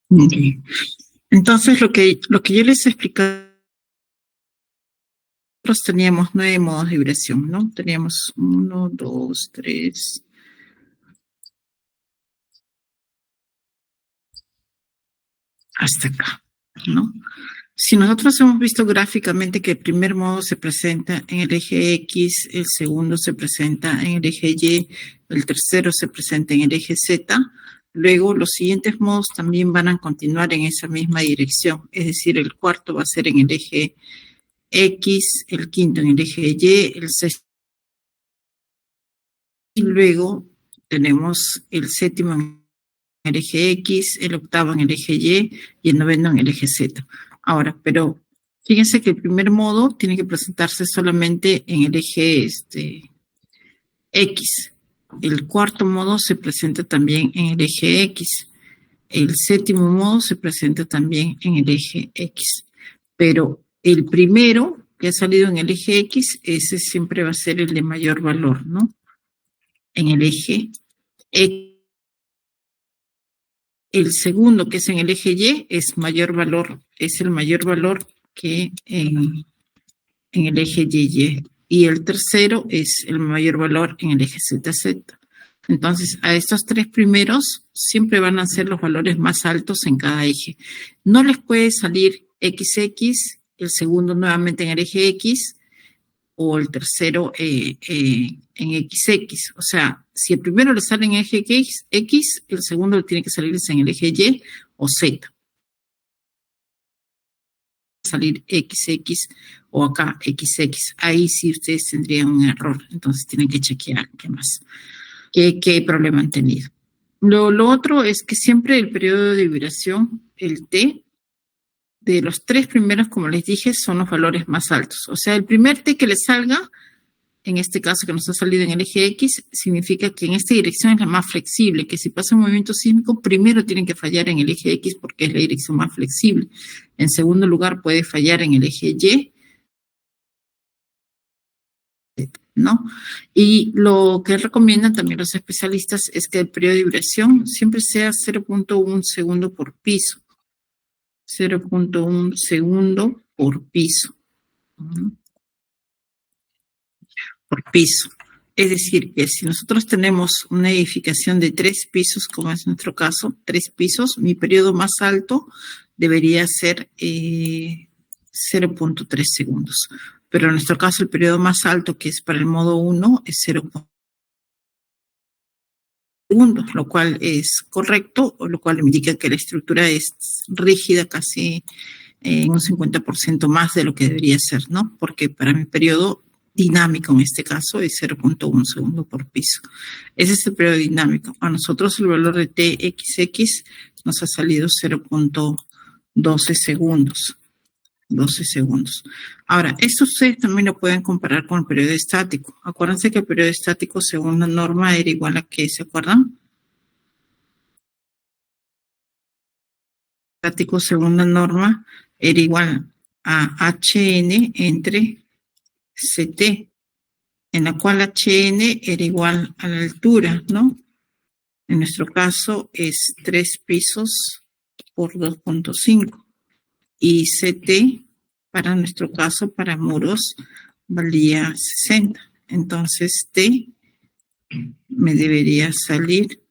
Ok. Entonces, lo que yo les explicaba, nosotros teníamos 9 modos de vibración, ¿no? Teníamos 1, 2, 3, hasta acá, ¿no? Si nosotros hemos visto gráficamente que el primer modo se presenta en el eje X, el segundo se presenta en el eje Y, el tercero se presenta en el eje Z, luego los siguientes modos también van a continuar en esa misma dirección, es decir, el cuarto va a ser en el eje X, el quinto en el eje Y, el sexto, y luego tenemos el séptimo en el eje X, el octavo en el eje Y y el noveno en el eje Z. Ahora, pero fíjense que el primer modo tiene que presentarse solamente en el eje X. El cuarto modo se presenta también en el eje X. El séptimo modo se presenta también en el eje X. Pero el primero que ha salido en el eje X, ese siempre va a ser el de mayor valor, ¿no? En el eje X. El segundo, que es en el eje Y, es mayor valor, es el mayor valor que en el eje YY. Y el tercero es el mayor valor en el eje ZZ. Entonces, a estos tres primeros siempre van a ser los valores más altos en cada eje. No les puede salir XX, el segundo nuevamente en el eje X, o el tercero en XX. O sea, si el primero le sale en el eje X, el segundo tiene que salirse en el eje Y o Z. Salir XX o acá XX. Ahí sí ustedes tendrían un error. Entonces tienen que chequear qué más. ¿Qué problema han tenido? Lo otro es que siempre el periodo de vibración, el T, de los tres primeros, como les dije, son los valores más altos. O sea, el primer T que le salga, en este caso que nos ha salido en el eje X, significa que en esta dirección es la más flexible, que si pasa un movimiento sísmico, primero tienen que fallar en el eje X porque es la dirección más flexible. En segundo lugar, puede fallar en el eje Y, ¿no? Y lo que recomiendan también los especialistas es que el periodo de vibración siempre sea 0.1 segundo por piso. 0.1 segundo por piso. Por piso. Es decir, que si nosotros tenemos una edificación de 3 pisos, como es nuestro caso, 3 pisos, mi periodo más alto debería ser 0.3 segundos. Pero en nuestro caso, el periodo más alto, que es para el modo 1, es 0.3 segundos, lo cual es correcto, o lo cual indica que la estructura es rígida casi en un 50% más de lo que debería ser, ¿no? Porque para mi periodo dinámico, en este caso, es 0.1 segundo por piso. Ese es el periodo dinámico. A nosotros el valor de TXX nos ha salido 0.12 segundos. 12 segundos. Ahora, esto ustedes también lo pueden comparar con el periodo estático. Acuérdense que el periodo estático, según la norma, era igual a ¿qué? ¿Se acuerdan? Estático, según la norma, era igual a HN entre CT, en la cual HN era igual a la altura, ¿no? En nuestro caso es 3 pisos por 2.5. Y CT, para nuestro caso, para muros, valía 60. Entonces, T me debería salir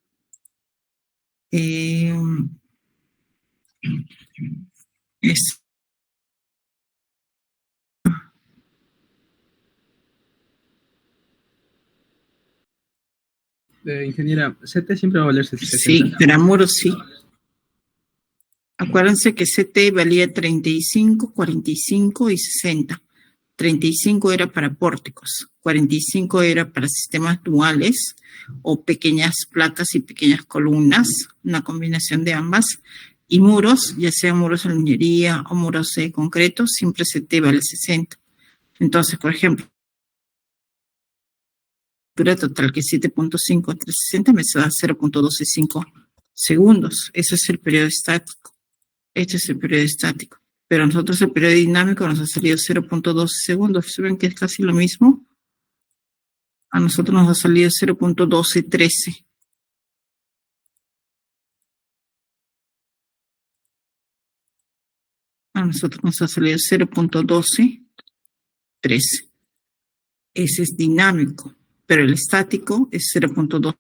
es Ingeniera, CT siempre va a valer 60. Sí, para muros sí. Acuérdense que CT valía 35, 45 y 60. 35 era para pórticos, 45 era para sistemas duales o pequeñas placas y pequeñas columnas, una combinación de ambas, y muros, ya sean muros de albañilería o muros de concreto, siempre CT vale 60. Entonces, por ejemplo, la altura total que es 7.5 entre 60 me da 0.125 segundos. Ese es el periodo estático. Este es el periodo estático. Pero a nosotros el periodo dinámico nos ha salido 0.12 segundos. ¿Ven que es casi lo mismo? A nosotros nos ha salido 0.1213. a nosotros nos ha salido 0.1213. Ese es dinámico, pero el estático es 0.2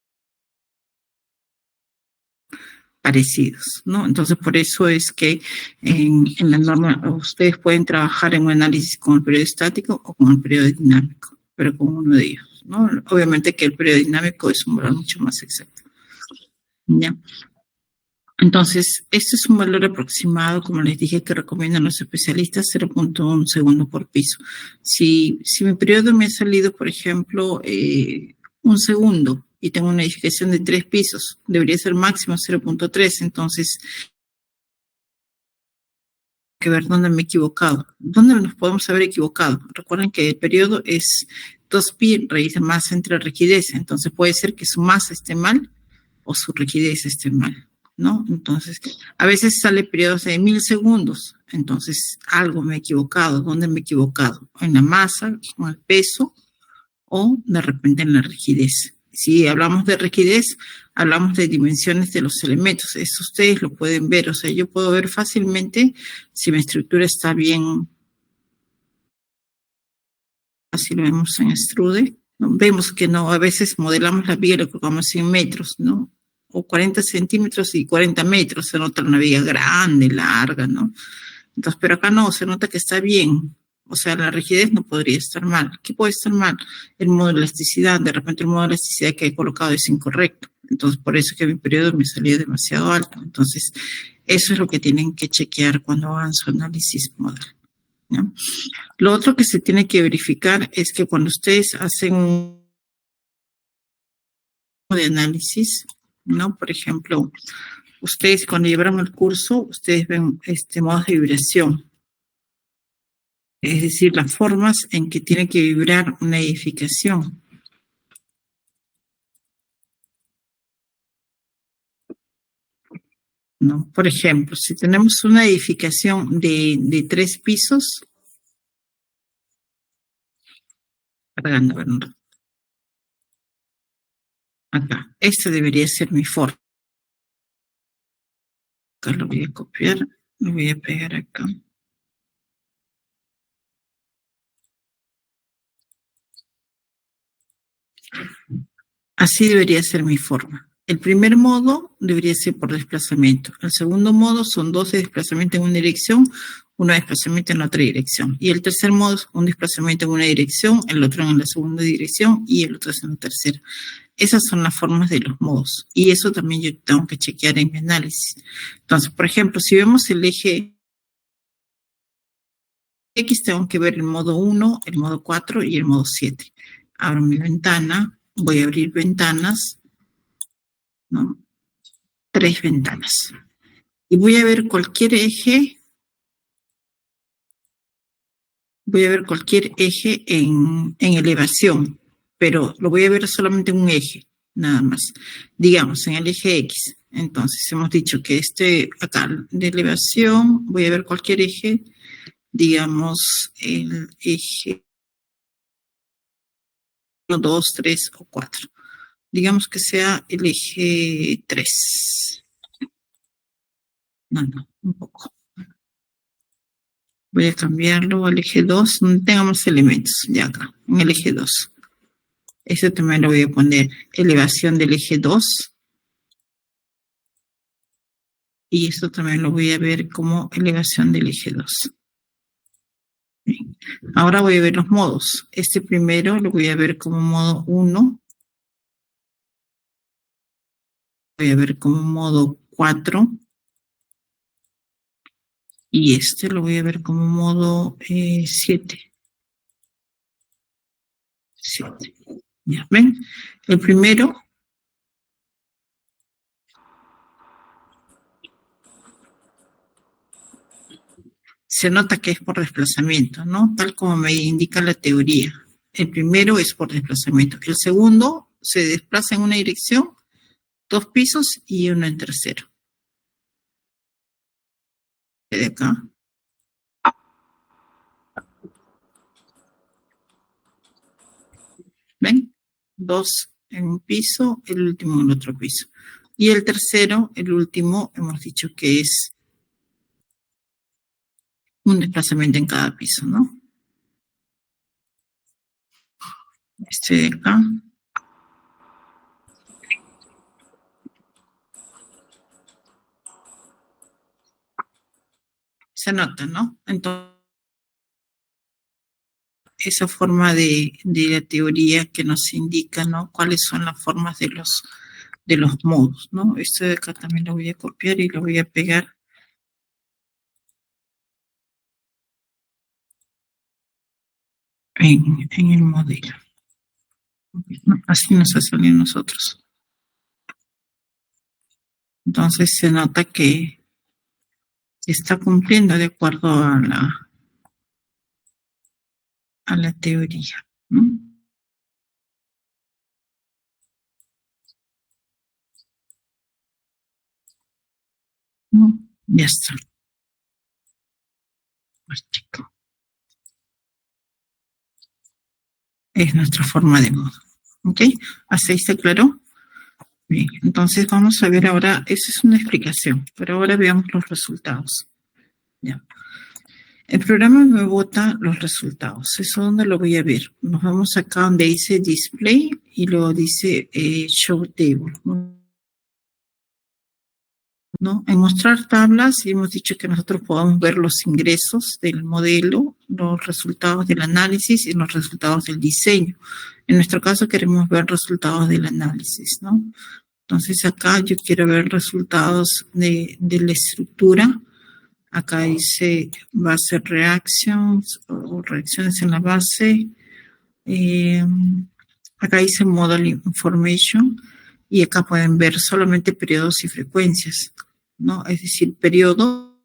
parecidos, ¿no? Entonces, por eso es que en la norma ustedes pueden trabajar en un análisis con el periodo estático o con el periodo dinámico, pero con uno de ellos, ¿no? Obviamente que el periodo dinámico es un valor mucho más exacto. ¿Ya? Entonces, este es un valor aproximado, como les dije, que recomiendan los especialistas, 0.1 segundo por piso. Si mi periodo me ha salido, por ejemplo, un segundo y tengo una edificación de 3 pisos, debería ser máximo 0.3, entonces hay que ver dónde me he equivocado. ¿Dónde nos podemos haber equivocado? Recuerden que el periodo es 2pi raíz de masa entre rigidez, entonces puede ser que su masa esté mal o su rigidez esté mal, ¿no? Entonces, a veces sale periodos de 1000 segundos, entonces algo me he equivocado. ¿Dónde me he equivocado? ¿En la masa, con el peso o de repente en la rigidez? Si hablamos de rigidez, hablamos de dimensiones de los elementos. Eso ustedes lo pueden ver. O sea, yo puedo ver fácilmente si mi estructura está bien. Así lo vemos en Extrude. Vemos que no, a veces modelamos la viga y lo colocamos 100 metros, ¿no? O 40 centímetros y 40 metros. Se nota una viga grande, larga, ¿no? Entonces, pero acá no, se nota que está bien. O sea, la rigidez no podría estar mal. ¿Qué puede estar mal? El modo de elasticidad. De repente el modo de elasticidad que he colocado es incorrecto. Entonces, por eso que mi periodo me salió demasiado alto. Entonces, eso es lo que tienen que chequear cuando hagan su análisis modal, ¿no? Lo otro que se tiene que verificar es que cuando ustedes hacen un de análisis, ¿no? Por ejemplo, ustedes cuando llevaron el curso, ustedes ven modos de vibración. Es decir, las formas en que tiene que vibrar una edificación. ¿No? Por ejemplo, si tenemos una edificación de 3 pisos, cargando, ¿verdad? Acá, esta debería ser mi forma. Acá lo voy a copiar, lo voy a pegar acá. Así debería ser mi forma. El primer modo debería ser por desplazamiento. El segundo modo son 2 de desplazamiento en una dirección, uno de desplazamiento en la otra dirección. Y el tercer modo es un desplazamiento en una dirección, el otro en la segunda dirección y el otro es en la tercera. Esas son las formas de los modos. Y eso también yo tengo que chequear en mi análisis. Entonces, por ejemplo, si vemos el eje X, tengo que ver el modo 1, el modo 4 y el modo 7. Abro mi ventana, voy a abrir ventanas, ¿no? 3 ventanas. Y voy a ver cualquier eje, en elevación, pero lo voy a ver solamente en un eje, nada más. Digamos, en el eje X. Entonces, hemos dicho que acá de elevación, voy a ver cualquier eje, digamos, el eje 1, 2, 3 o 4. Digamos que sea el eje 3. No, un poco. Voy a cambiarlo al eje 2, donde tengamos elementos, ya acá, en el eje 2. Eso también lo voy a poner elevación del eje 2. Y esto también lo voy a ver como elevación del eje 2. Bien. Ahora voy a ver los modos. Este primero lo voy a ver como modo 1. Voy a ver como modo 4. Y este lo voy a ver como modo 7. 7. Ya ven. El primero se nota que es por desplazamiento, ¿no? Tal como me indica la teoría. El primero es por desplazamiento. El segundo se desplaza en una dirección, 2 pisos y uno en tercero. De acá. ¿Ven? 2 en un piso, el último en el otro piso. Y el tercero, el último, hemos dicho que es un desplazamiento en cada piso, ¿no? Este de acá. Se nota, ¿no? Entonces, esa forma de la teoría que nos indica, ¿no? Cuáles son las formas de los modos, ¿no? Esto de acá también lo voy a copiar y lo voy a pegar en el modelo. Así nos ha salido a nosotros. Entonces se nota que está cumpliendo de acuerdo a la teoría, ¿no? ¿No? Ya está. Pues, chico. Es nuestra forma de modo. ¿Ok? ¿Hasta ahí está claro? Bien, entonces vamos a ver ahora, esa es una explicación, pero ahora veamos los resultados. Ya. El programa me bota los resultados. ¿Eso dónde lo voy a ver? Nos vamos acá donde dice Display y luego dice Show Table, ¿no? En mostrar tablas hemos dicho que nosotros podamos ver los ingresos del modelo, los resultados del análisis y los resultados del diseño. En nuestro caso queremos ver resultados del análisis, ¿no? Entonces acá yo quiero ver resultados de la estructura. Acá dice base reactions o reacciones en la base. Acá dice model information y acá pueden ver solamente periodos y frecuencias, ¿no? Es decir, periodo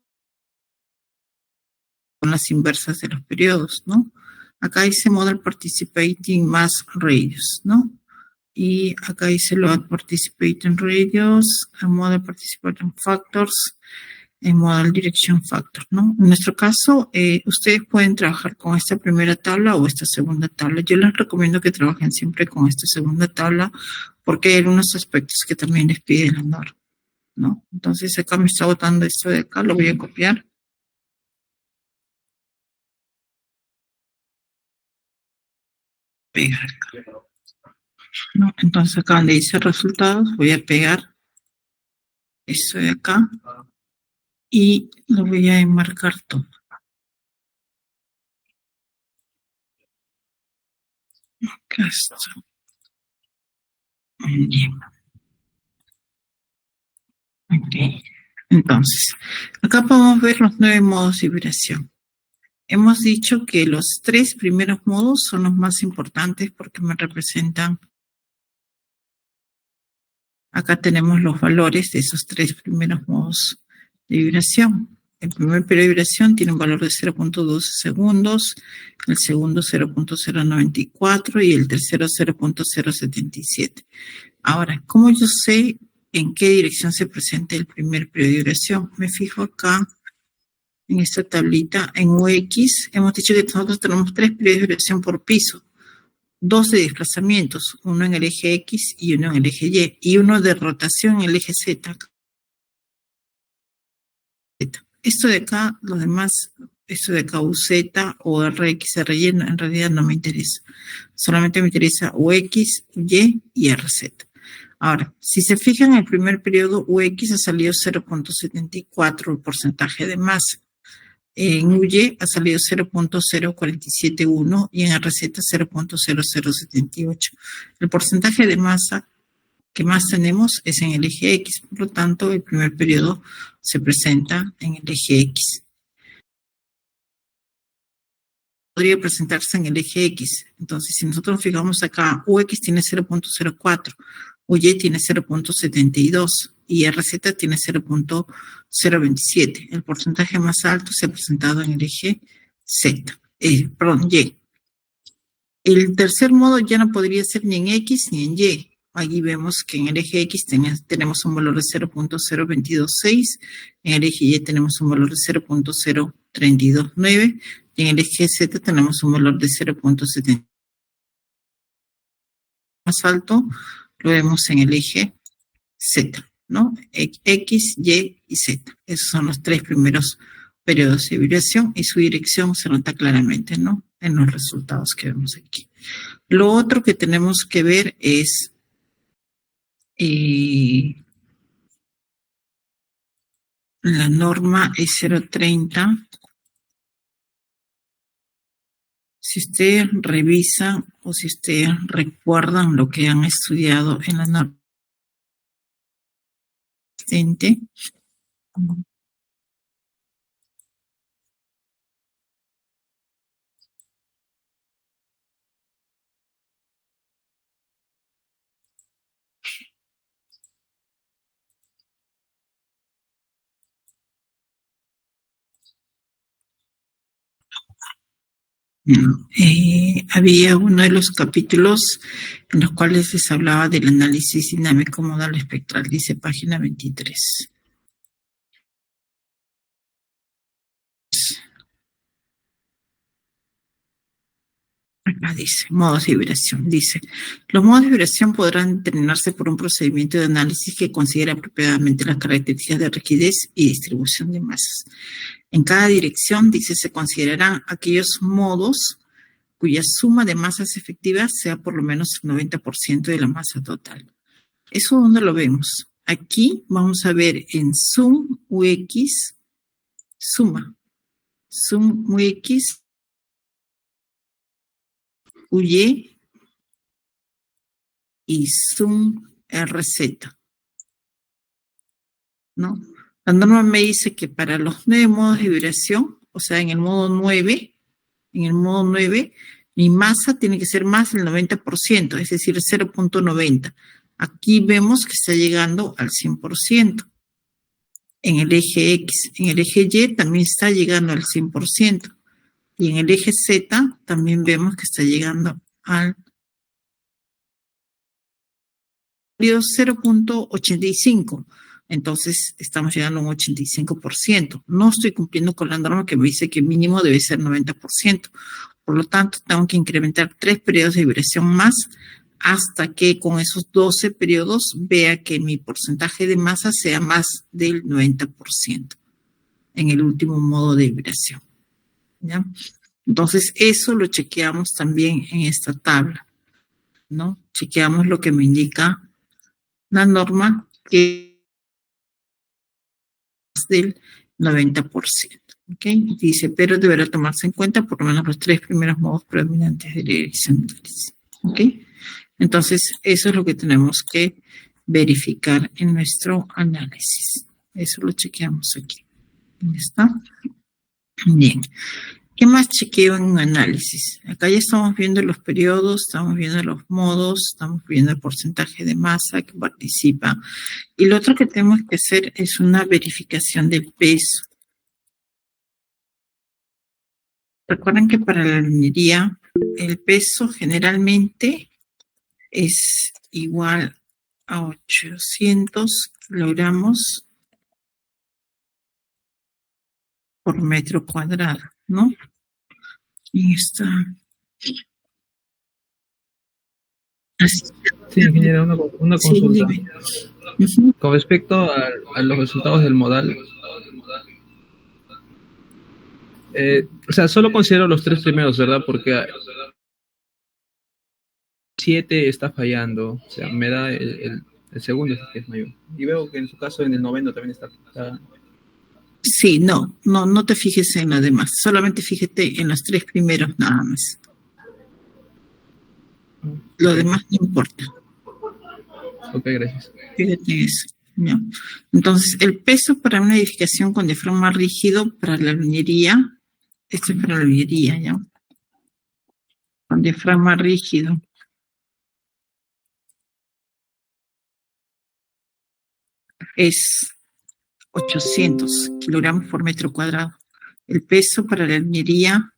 con las inversas de los periodos, ¿no? Acá dice model participating mass radius, ¿no? Y acá dice load participating radius, model participating factors, en modal direction factor, ¿no? En nuestro caso, ustedes pueden trabajar con esta primera tabla o esta segunda tabla. Yo les recomiendo que trabajen siempre con esta segunda tabla porque hay algunos aspectos que también les pide la norma, ¿no? Entonces acá me está botando esto de acá, lo voy a copiar. Pegar acá. ¿No? Entonces acá donde dice resultados voy a pegar esto de acá y lo voy a enmarcar todo. Acá está. Bien. Ok. Entonces, acá podemos ver los 9 modos de vibración. Hemos dicho que los 3 primeros modos son los más importantes porque me representan. Acá tenemos los valores de esos 3 primeros modos de vibración. El primer periodo de vibración tiene un valor de 0.12 segundos, el segundo 0.094 y el tercero 0.077. Ahora, ¿cómo yo sé en qué dirección se presenta el primer periodo de vibración? Me fijo acá en esta tablita, en UX, hemos dicho que nosotros tenemos 3 periodos de vibración por piso, 2 de desplazamientos, uno en el eje X y uno en el eje Y, y uno de rotación en el eje Z. Esto de acá, los demás, esto de acá UZ o RX, RY, en realidad no me interesa. Solamente me interesa UX, Y y RZ. Ahora, si se fijan, en el primer periodo UX ha salido 0.74 el porcentaje de masa. En UY ha salido 0.0471 y en RZ 0.0078. El porcentaje de masa que más tenemos es en el eje X, por lo tanto el primer periodo se presenta en el eje X. Podría presentarse en el eje X, entonces si nosotros nos fijamos acá, UX tiene 0.04, UY tiene 0.72 y RZ tiene 0.027. El porcentaje más alto se ha presentado en el eje Z, Y. El tercer modo ya no podría ser ni en X ni en Y. Allí vemos que en el eje X tenemos un valor de 0.0226, en el eje Y tenemos un valor de 0.0329 y en el eje Z tenemos un valor de 0.70. Más alto lo vemos en el eje Z, ¿no? X, Y y Z. Esos son los 3 primeros periodos de vibración y su dirección se nota claramente, ¿no? En los resultados que vemos aquí. Lo otro que tenemos que ver es la norma es 030. Si ustedes revisan o si ustedes recuerdan lo que han estudiado en la norma existente, había uno de los capítulos en los cuales les hablaba del análisis dinámico modal espectral, dice página 23. Acá dice, modos de vibración. Dice, los modos de vibración podrán determinarse por un procedimiento de análisis que considera apropiadamente las características de rigidez y distribución de masas. En cada dirección, dice, se considerarán aquellos modos cuya suma de masas efectivas sea por lo menos el 90% de la masa total. ¿Eso dónde lo vemos? Aquí vamos a ver en sum UX, suma, sum UX, UY y sum RZ, ¿no? La norma me dice que para los 9 modos de vibración, o sea, en el modo 9, mi masa tiene que ser más del 90%, es decir, 0.90. Aquí vemos que está llegando al 100%. En el eje X, en el eje Y también está llegando al 100%. Y en el eje Z también vemos que está llegando al 0.85. Entonces estamos llegando a un 85%. No estoy cumpliendo con la norma que me dice que mínimo debe ser 90%. Por lo tanto, tengo que incrementar 3 periodos de vibración más hasta que con esos 12 periodos vea que mi porcentaje de masa sea más del 90% en el último modo de vibración, ¿ya? Entonces, eso lo chequeamos también en esta tabla, ¿no? Chequeamos lo que me indica la norma, que es del 90%. ¿Okay? Dice, pero deberá tomarse en cuenta por lo menos los 3 primeros modos predominantes de la dirección de análisis. ¿Ok? Entonces, eso es lo que tenemos que verificar en nuestro análisis. Eso lo chequeamos aquí. ¿Dónde está? Bien. ¿Qué más chequeo en un análisis? Acá ya estamos viendo los periodos, estamos viendo los modos, estamos viendo el porcentaje de masa que participa. Y lo otro que tenemos que hacer es una verificación del peso. Recuerden que para la minería el peso generalmente es igual a 800 kilogramos por metro cuadrado, ¿no? Y está. Sí, ingeniera, una consulta. Sí, Con respecto a los resultados del modal, o sea, solo considero los 3 primeros, ¿verdad? Porque 7 está fallando, o sea, me da el segundo que es mayor. Y veo que en su caso en el noveno también está. sí, no te fijes en lo demás, solamente fíjate en los 3 primeros nada más. Lo demás no importa. Ok, gracias. Fíjate eso. ¿Ya? Entonces, el peso para una edificación con diafragma rígido para la minería, esto es para la minería, ¿ya? Con diafragma rígido. Es 800 kilogramos por metro cuadrado. El peso para la minería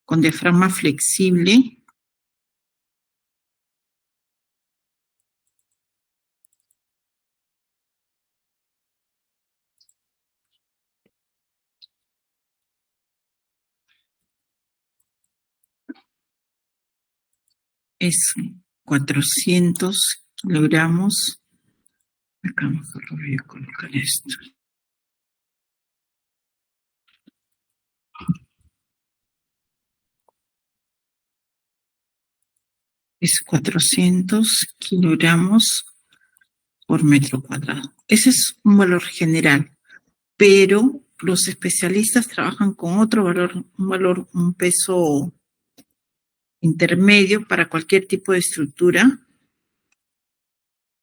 con diafragma flexible es 400 kilogramos. Acá mejor voy a colocar esto. es 400 kilogramos por metro cuadrado. Ese es un valor general, pero los especialistas trabajan con otro valor, un peso intermedio para cualquier tipo de estructura.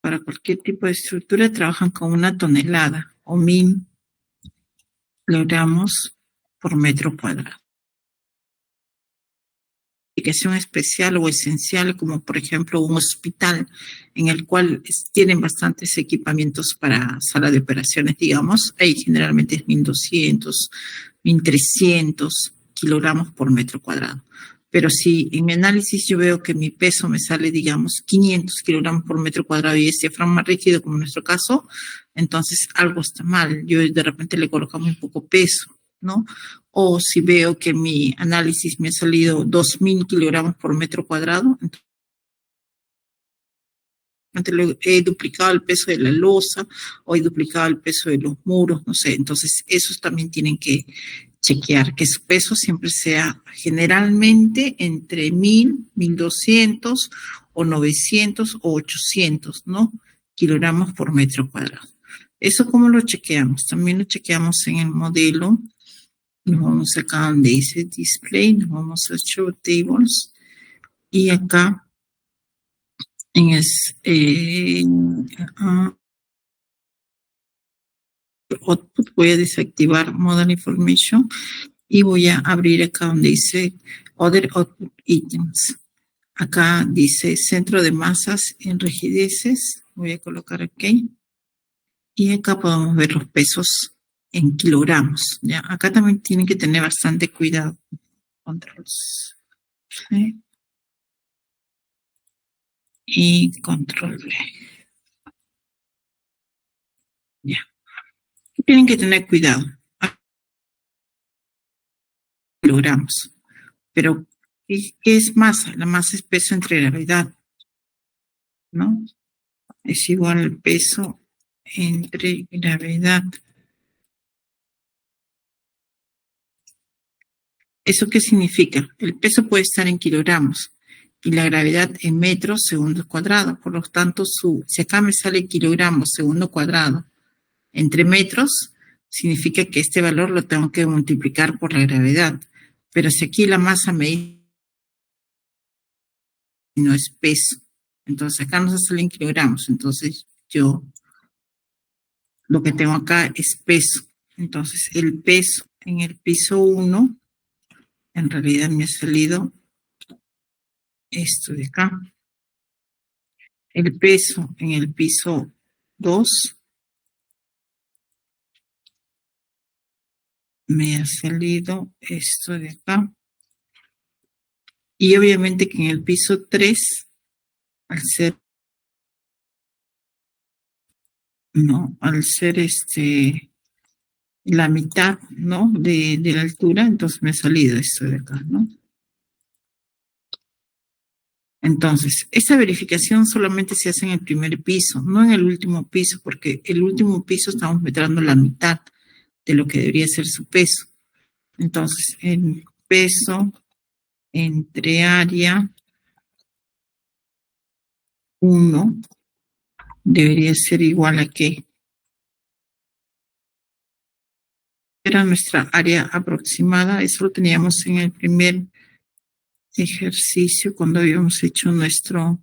Para cualquier tipo de estructura trabajan con 1 tonelada o 1000 kilogramos por metro cuadrado. Aplicación especial o esencial, como por ejemplo un hospital en el cual tienen bastantes equipamientos para sala de operaciones, digamos, ahí generalmente es 1200, 1300 kilogramos por metro cuadrado. Pero si en mi análisis yo veo que mi peso me sale, digamos, 500 kilogramos por metro cuadrado y es diafragma rígido, como en nuestro caso, entonces algo está mal. Yo de repente le colocamos un poco peso, ¿no? O si veo que mi análisis me ha salido 2000 kilogramos por metro cuadrado, entonces he duplicado el peso de la losa o he duplicado el peso de los muros, no sé. Entonces, esos también tienen que chequear que su peso siempre sea generalmente entre 1000, 1200 o 900 o 800, ¿no? Kilogramos por metro cuadrado. ¿Eso cómo lo chequeamos? También lo chequeamos en el modelo. Nos vamos acá donde dice Display, nos vamos a Show Tables y acá en Output voy a desactivar Model Information y voy a abrir acá donde dice Other Output Items. Acá dice Centro de Masas en Rigideces. Voy a colocar aquí. Y acá podemos ver los pesos en kilogramos. ¿Ya? Acá también tienen que tener bastante cuidado. Control C y Control V. Ya. Tienen que tener cuidado. Kilogramos. Pero, ¿qué es masa? La masa es peso entre gravedad, ¿no? Es igual al peso entre gravedad. ¿Eso qué significa? El peso puede estar en kilogramos y la gravedad en metros segundo cuadrado. Por lo tanto, si acá me sale kilogramos segundo cuadrado entre metros, significa que este valor lo tengo que multiplicar por la gravedad. Pero si aquí la masa me dice no es peso, entonces acá no se sale en kilogramos. Entonces yo lo que tengo acá es peso. Entonces el peso en el piso 1 en realidad me ha salido esto de acá. El peso en el piso 2 me ha salido esto de acá. Y obviamente que en el piso 3, al ser la mitad, ¿no? De la altura, entonces me ha salido esto de acá, ¿no? Entonces, esta verificación solamente se hace en el primer piso, no en el último piso, porque el último piso estamos metiendo la mitad de lo que debería ser su peso. Entonces, el peso entre área 1 debería ser igual a ¿qué? Era nuestra área aproximada, eso lo teníamos en el primer ejercicio cuando habíamos hecho nuestro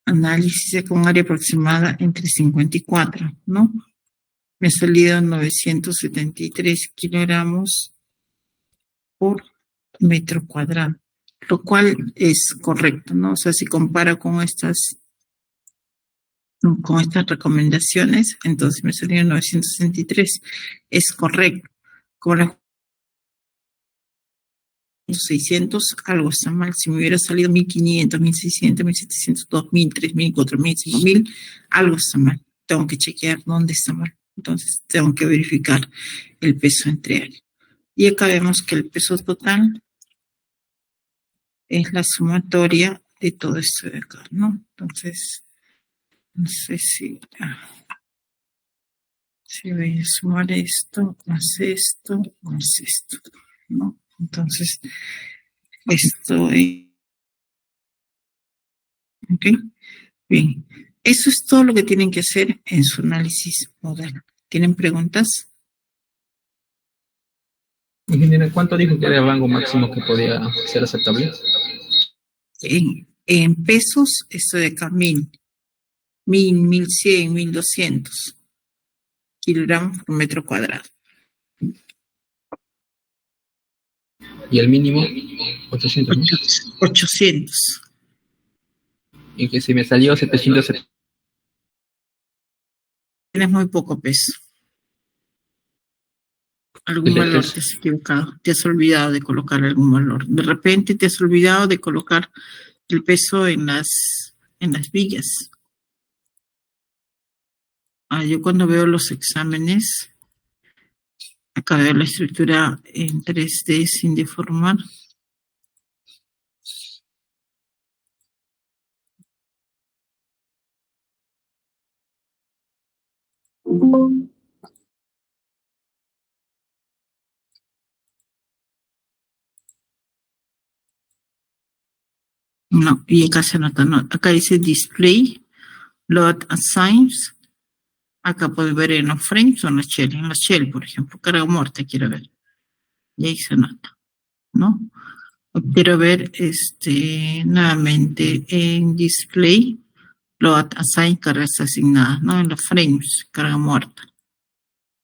análisis con área aproximada entre 54, ¿no? Me ha salido 973 kilogramos por metro cuadrado, lo cual es correcto, ¿no? O sea, si comparo con estas recomendaciones, entonces me salieron 963. Es correcto. Como las 600, algo está mal. Si me hubiera salido 1500, 1600, 1700, 2000, 3000, 4000, 5000, algo está mal. Tengo que chequear dónde está mal. Entonces, tengo que verificar el peso entre área. Y acá vemos que el peso total es la sumatoria de todo esto de acá, ¿no? Entonces, no sé si voy a sumar esto, más esto, ¿no? Entonces, esto es ¿Ok? Bien. Eso es todo lo que tienen que hacer en su análisis modal. ¿Tienen preguntas? Ingeniera, ¿cuánto dijo que era el rango máximo que podía ser aceptable? En pesos, esto de acá, 1100, 1200 kilogramos por metro cuadrado. Y el mínimo, 800, ¿no? 800. Y que si me salió 770. Tienes muy poco peso. Algún El valor peso. te has equivocado. Te has olvidado de colocar algún valor. De repente te has olvidado de colocar el peso en las vigas. Yo cuando veo los exámenes, acá veo la estructura en 3D sin deformar. No, y acá se nota, no. Acá dice display, load assigns. Acá puedes ver en los frames o en la shell, por ejemplo, carga muerta, quiero ver. Y ahí se nota, ¿no? Quiero ver nuevamente en display, load assign, cargas asignadas, ¿no? En los frames, carga muerta.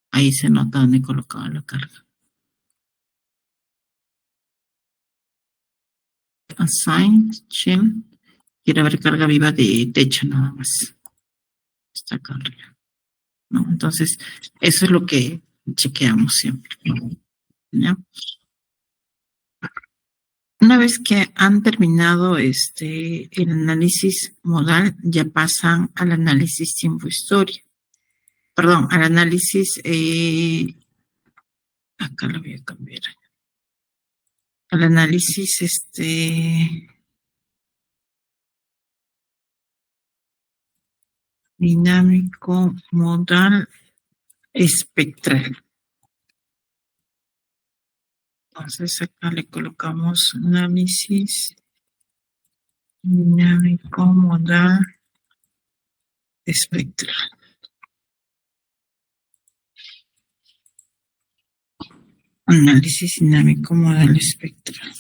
Ahí se nota dónde he colocado la carga. Assign, shell. Quiero ver carga viva de techo nada más. Esta carga, ¿no? Entonces, eso es lo que chequeamos siempre, ¿ya? Una vez que han terminado el análisis modal, ya pasan al análisis tiempo-historia. Perdón, al análisis, acá lo voy a cambiar. Al análisis, dinámico, modal, espectral. Entonces acá le colocamos análisis dinámico, modal, espectral. Análisis dinámico, modal, espectral.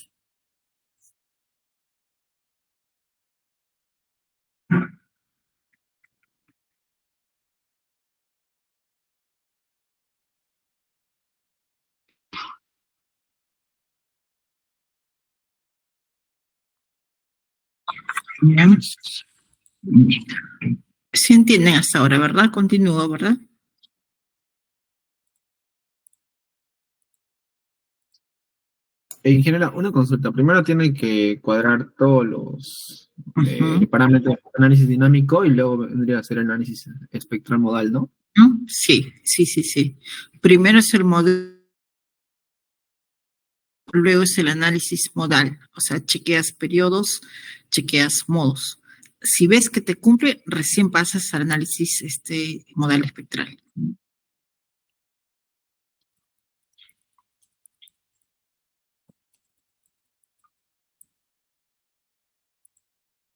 Bien. Sí entienden hasta ahora, ¿verdad? Continúo, ¿verdad? En general, una consulta. Primero tiene que cuadrar todos los Ujú. parámetros de análisis dinámico y luego vendría a ser el análisis espectral modal, ¿no? ¿No? Sí, sí, sí, sí. Primero es el modelo, luego es el análisis modal, o sea, chequeas periodos, chequeas modos. Si ves que te cumple, recién pasas al análisis modal espectral.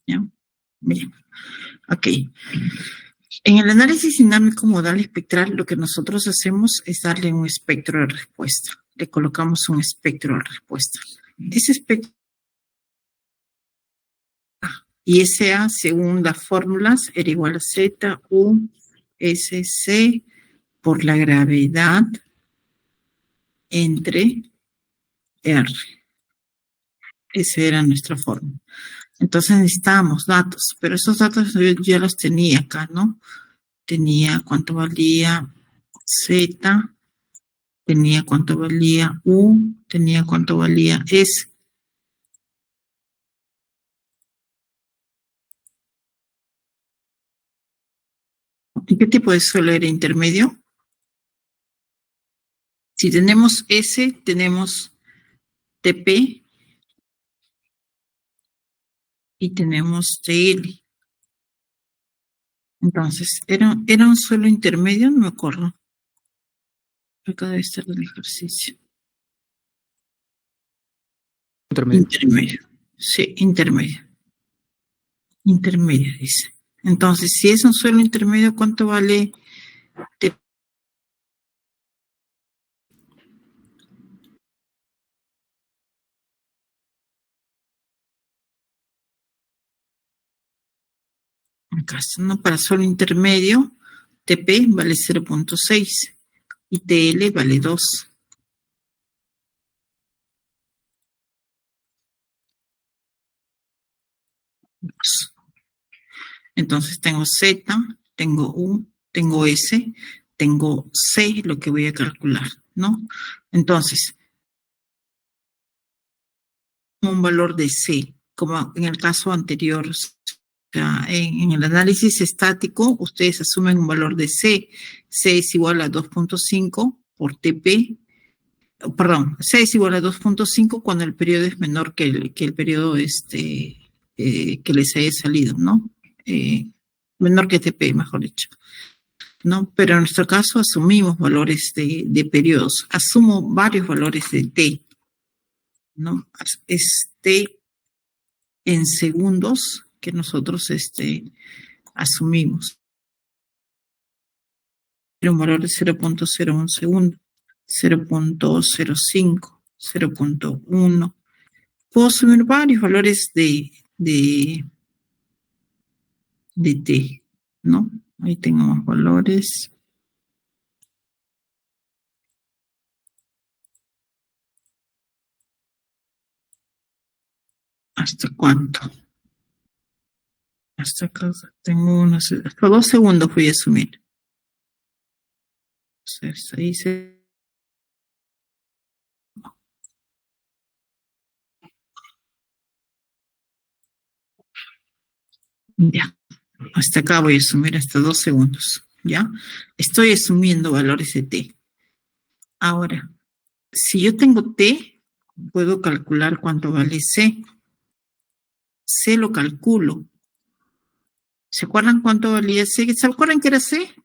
¿Ya? Bien. Ok. En el análisis dinámico modal espectral, lo que nosotros hacemos es darle un espectro de respuesta. Le colocamos un espectro de respuesta. Ese espectro y SA, según las fórmulas, era igual a Z, U, S, C, por la gravedad entre R. Esa era nuestra fórmula. Entonces necesitábamos datos, pero esos datos yo ya los tenía acá, ¿no? Tenía cuánto valía Z, tenía cuánto valía U, tenía cuánto valía S. ¿Y qué tipo de suelo era intermedio? Si tenemos S, tenemos TP y tenemos TL. Entonces, ¿era un suelo intermedio? No me acuerdo. Acá debe estar el ejercicio. Intermedio. Intermedio. Sí, intermedio. Intermedio, dice. Entonces, si es un suelo intermedio, ¿cuánto vale TP? Acaso, ¿no? Para suelo intermedio, TP vale 0.6 y TL vale 2. Entonces tengo Z, tengo U, tengo S, tengo C, lo que voy a calcular, ¿no? Entonces, un valor de C, como en el caso anterior, o sea, en el análisis estático, ustedes asumen un valor de C. C es igual a 2.5 por TP. Perdón, C es igual a 2.5 cuando el periodo es menor que el periodo que les haya salido, ¿no? Menor que TP, mejor dicho, ¿no? Pero en nuestro caso asumimos valores de periodos. Asumo varios valores de T, ¿no? Es T en segundos que nosotros asumimos. Un valor de 0.01 segundo, 0.05, 0.1. Puedo asumir varios valores de T, ¿no? Ahí tengo más valores. ¿Hasta cuánto? Hasta acá tengo hasta 2 segundos voy a asumir. Entonces, ahí ya. Hasta acá voy a asumir hasta 2 segundos. ¿Ya? Estoy asumiendo valores de T. Ahora, si yo tengo T, puedo calcular cuánto vale C. C lo calculo. ¿Se acuerdan cuánto valía C? ¿Se acuerdan qué era C?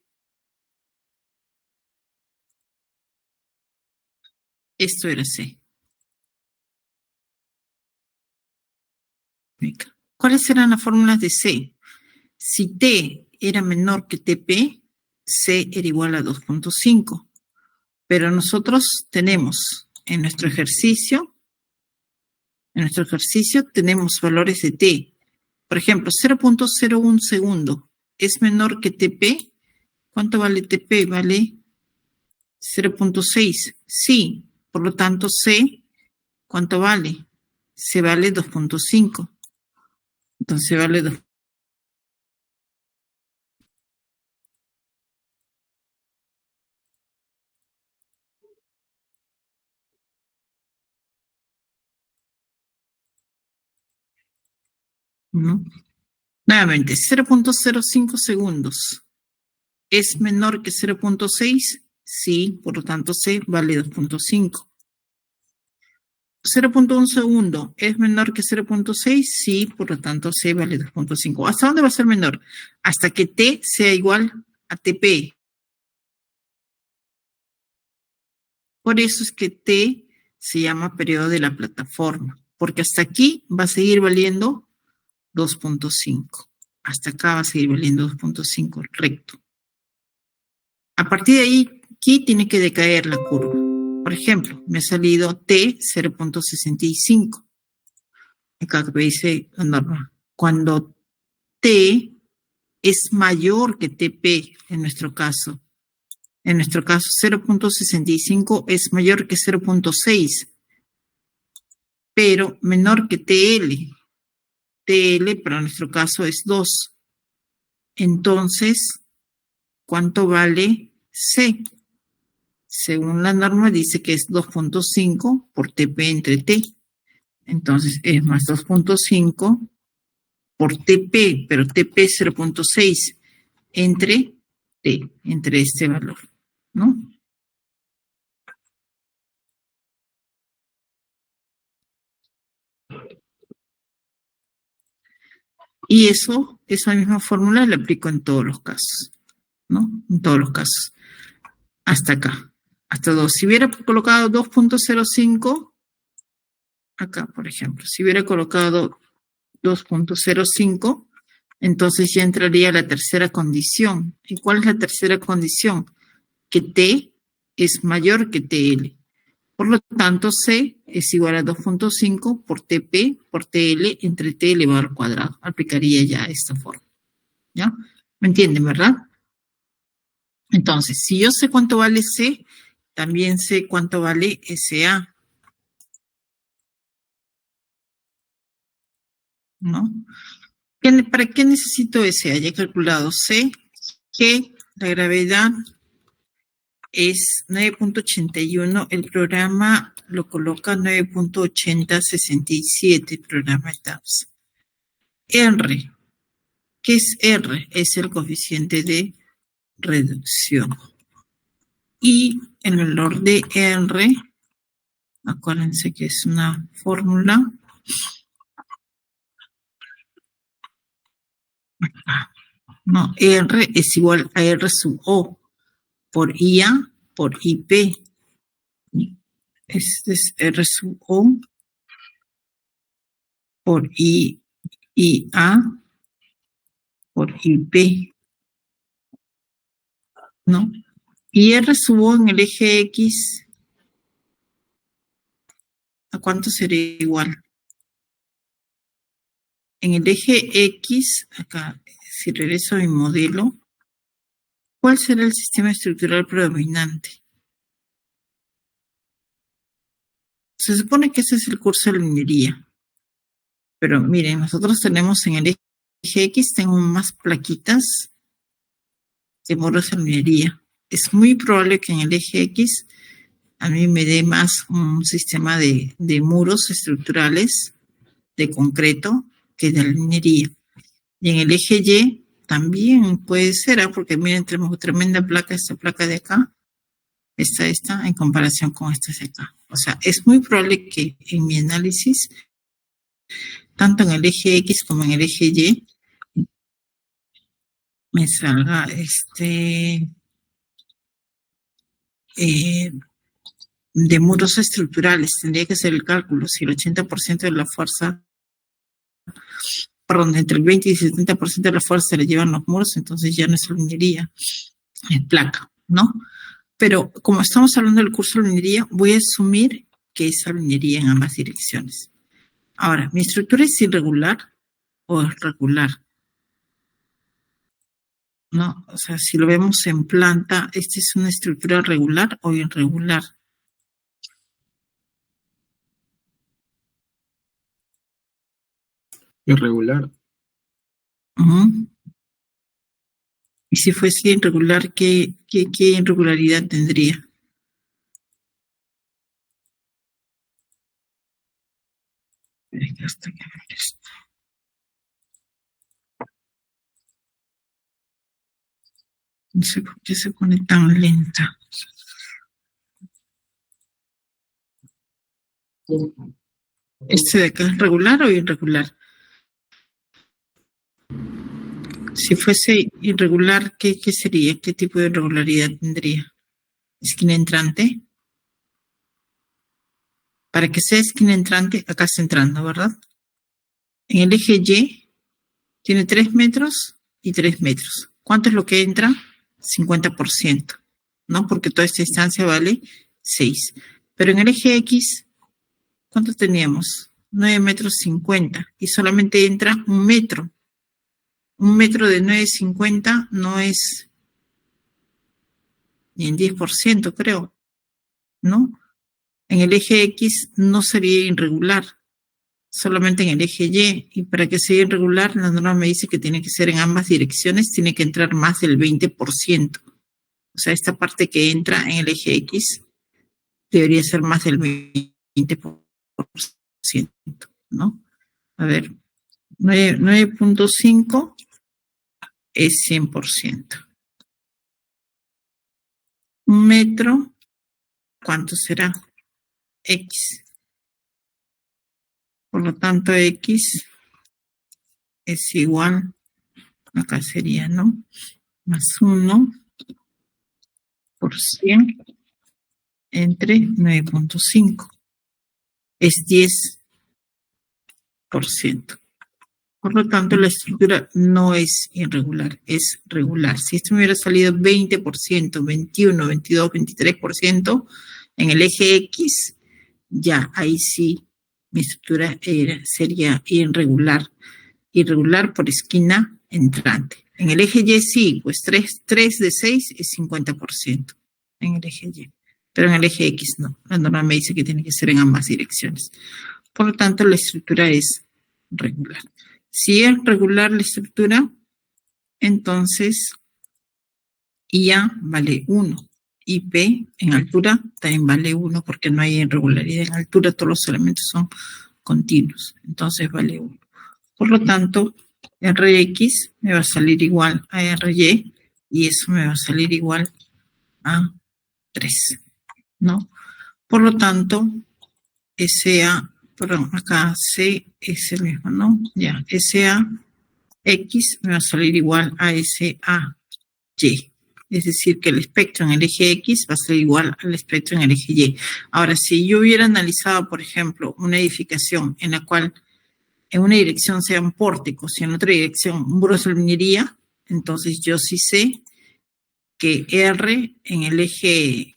Esto era C. ¿Cuáles eran las fórmulas de C? Si T era menor que TP, C era igual a 2.5. Pero nosotros tenemos en nuestro ejercicio tenemos valores de T. Por ejemplo, 0.01 segundo es menor que TP. ¿Cuánto vale TP? Vale 0.6. Sí, por lo tanto C, ¿cuánto vale? C vale 2.5. Entonces vale 2. ¿No? Nuevamente, 0.05 segundos. ¿Es menor que 0.6? Sí, por lo tanto C vale 2.5. 0.1 segundo, ¿es menor que 0.6? Sí, por lo tanto C vale 2.5. ¿Hasta dónde va a ser menor? Hasta que T sea igual a TP. Por eso es que T se llama periodo de la plataforma, porque hasta aquí va a seguir valiendo 2.5. Hasta acá va a seguir valiendo 2.5 recto. A partir de ahí, aquí tiene que decaer la curva. Por ejemplo, me ha salido T 0.65. Acá me dice la norma. Cuando T es mayor que TP en nuestro caso. En nuestro caso, 0.65 es mayor que 0.6, pero menor que TL. TL para nuestro caso es 2. Entonces, ¿cuánto vale C? Según la norma dice que es 2.5 por TP entre T. Entonces es más 2.5 por TP, pero TP 0.6 entre T, entre este valor, ¿no? Y esa misma fórmula la aplico en todos los casos, ¿no? En todos los casos. Hasta acá, hasta 2. Si hubiera colocado 2.05, acá, por ejemplo, si hubiera colocado 2.05, Entonces ya entraría la tercera condición. ¿Y cuál es la tercera condición? Que T es mayor que TL. Por lo tanto, C es igual a 2.5 por TP por TL entre T elevado al cuadrado. Aplicaría ya esta forma. ¿Ya? ¿Me entienden, verdad? Entonces, si yo sé cuánto vale C, también sé cuánto vale SA. ¿No? ¿Para qué necesito SA? Ya he calculado. Sé que la gravedad es 9.81, el programa lo coloca 9.8067, programa TAPS. R, ¿qué es R? Es el coeficiente de reducción. Y el valor de R, acuérdense que es una fórmula. No, R es igual a R sub O por IA por IP. Este es R sub O por IA por IP, ¿no? Y R sub O en el eje X, ¿a cuánto sería igual? En el eje X, acá, si regreso a mi modelo, ¿cuál será el sistema estructural predominante? Se supone que ese es el curso de la minería. Pero miren, nosotros tenemos en el eje X, tengo más plaquitas de muros de minería. Es muy probable que en el eje X a mí me dé más un sistema de muros estructurales de concreto que de la minería. Y en el eje Y también puede ser, porque miren, tenemos tremenda placa, esta placa de acá, esta, en comparación con esta de acá. O sea, es muy probable que en mi análisis, tanto en el eje X como en el eje Y, me salga de muros estructurales. Tendría que ser el cálculo. Si el 80% de la fuerza, perdón, entre el 20 y el 70% de la fuerza se le llevan los muros, entonces ya no es minería, es placa, ¿no? Pero como estamos hablando del curso de minería, voy a asumir que es minería en ambas direcciones. Ahora, ¿mi estructura es irregular o es regular? ¿No? O sea, si lo vemos en planta, ¿esta es una estructura regular o irregular? Irregular. Y si fuese irregular, ¿qué irregularidad tendría? No sé por qué se pone tan lenta. ¿Este de acá es regular o irregular? Si fuese irregular, ¿qué sería? ¿Qué tipo de irregularidad tendría? ¿Esquina entrante? Para que sea esquina entrante, acá está entrando, ¿verdad? En el eje Y tiene 3 metros y 3 metros. ¿Cuánto es lo que entra? 50%, ¿no? Porque toda esta distancia vale 6. Pero en el eje X, ¿cuánto teníamos? 9 metros 50 y solamente entra 1 metro. 1 metro de 9,50 no es ni en 10%, creo, ¿no? En el eje X no sería irregular, solamente en el eje Y. Y para que sea irregular, la norma me dice que tiene que ser en ambas direcciones, tiene que entrar más del 20%. O sea, esta parte que entra en el eje X debería ser más del 20%, ¿no? A ver, 9.5 es 100%. 1 metro, ¿cuánto será? X. Por lo tanto, X es igual, acá sería, ¿no? Más 1 por 100 entre 9.5. Es 10%. Por lo tanto, la estructura no es irregular, es regular. Si esto me hubiera salido 20%, 21, 22, 23% en el eje X, ya ahí sí mi estructura sería irregular. Irregular por esquina entrante. En el eje Y sí, pues 3 de 6 es 50% en el eje Y. Pero en el eje X no. La norma me dice que tiene que ser en ambas direcciones. Por lo tanto, la estructura es regular. Si es regular la estructura, entonces IA vale 1 y P en altura también vale 1 porque no hay irregularidad en altura, todos los elementos son continuos, entonces vale 1. Por lo tanto, Rx me va a salir igual a Ry y eso me va a salir igual a 3, ¿no? Por lo tanto, SA, perdón, acá C es el mismo, ¿no? Ya, SA X me va a salir igual a SA Y. Es decir, que el espectro en el eje X va a ser igual al espectro en el eje Y. Ahora, si yo hubiera analizado, por ejemplo, una edificación en la cual en una dirección sean pórticos y en otra dirección muros de albañilería, entonces yo sí sé que R en el eje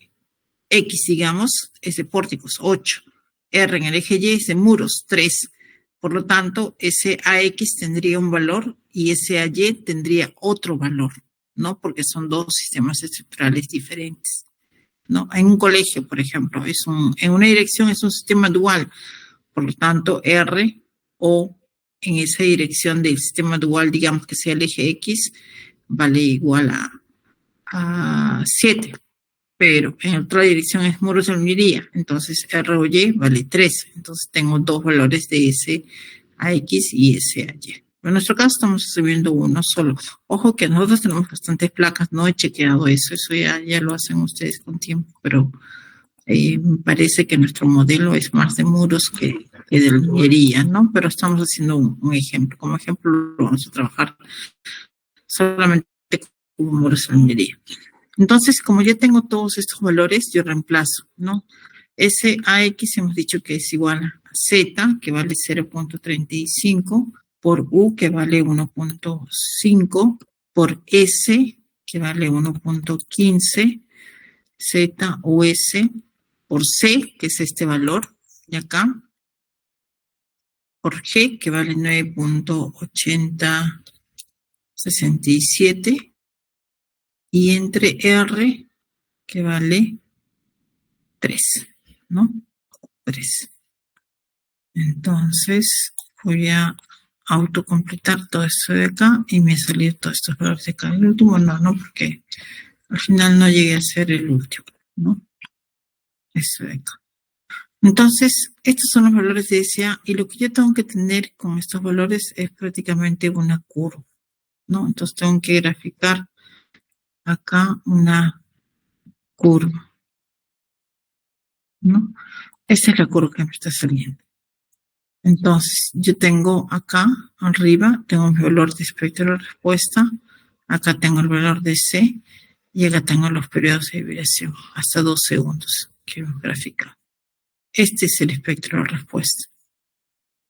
X, digamos, es de pórticos, 8. R en el eje Y es de muros, 3. Por lo tanto, ese AX tendría un valor y ese AY tendría otro valor, ¿no? Porque son dos sistemas estructurales diferentes, ¿no? En un colegio, por ejemplo, en una dirección es un sistema dual. Por lo tanto, R o en esa dirección del sistema dual, digamos que sea el eje X, vale igual a 7. Pero en otra dirección es muros de albañilería, entonces R o Y vale 3. Entonces tengo dos valores de ese AX y ese AY. En nuestro caso estamos escribiendo uno solo. Ojo que nosotros tenemos bastantes placas, no he chequeado eso ya lo hacen ustedes con tiempo, pero me parece que nuestro modelo es más de muros que de albañilería, ¿no? Pero estamos haciendo un ejemplo. Como ejemplo lo vamos a trabajar solamente con muros de albañilería. Entonces, como ya tengo todos estos valores, yo reemplazo, ¿no? Ese AX hemos dicho que es igual a Z, que vale 0.35, por U, que vale 1.5, por S, que vale 1.15, Z o S, por C, que es este valor de acá, por G, que vale 9.8067, y entre R, que vale 3, ¿no? 3. Entonces, voy a autocompletar todo esto de acá y me salió todos estos valores de acá. El último no, porque al final no llegué a ser el último, ¿no? Eso de acá. Entonces, estos son los valores de SA y lo que yo tengo que tener con estos valores es prácticamente una curva, ¿no? Entonces tengo que graficar acá una curva, ¿no? Esta es la curva que me está saliendo. Entonces, yo tengo acá arriba, tengo mi valor de espectro de respuesta, acá tengo el valor de C y acá tengo los periodos de vibración, hasta 2 segundos que hemos graficado. Este es el espectro de respuesta.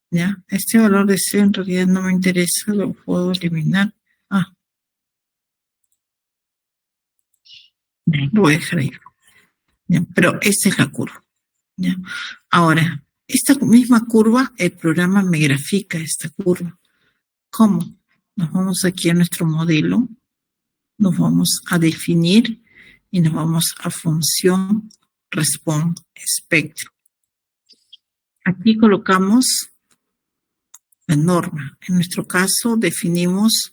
¿Ya? Este valor de C en realidad no me interesa, lo puedo eliminar. Lo voy a dejar ahí. ¿Ya? Pero esta es la curva. ¿Ya? Ahora, esta misma curva, el programa me grafica esta curva. ¿Cómo? Nos vamos aquí a nuestro modelo, nos vamos a definir y nos vamos a función respond espectro. Aquí colocamos la norma. En nuestro caso definimos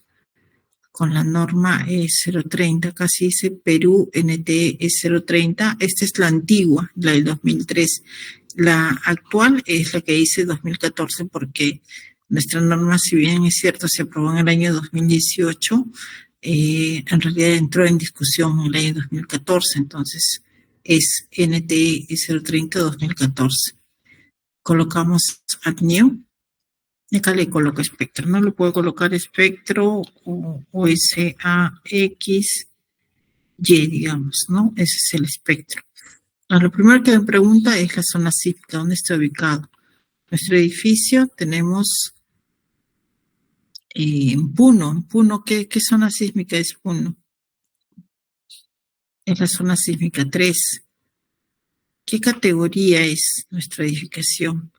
con la norma E030, casi dice Perú NT E030. Esta es la antigua, la del 2003. La actual es la que dice 2014 porque nuestra norma, si bien es cierto, se aprobó en el año 2018, en realidad entró en discusión en el año 2014, entonces es NT E030 2014. Colocamos add new. Y acá le coloco espectro, no le puedo colocar espectro o SAX, Y, digamos, ¿no? Ese es el espectro. Ahora, lo primero que me pregunta es la zona cívica, ¿dónde está ubicado? Nuestro edificio tenemos Puno, ¿qué zona sísmica es Puno? Es la zona sísmica 3. ¿Qué categoría es nuestra edificación?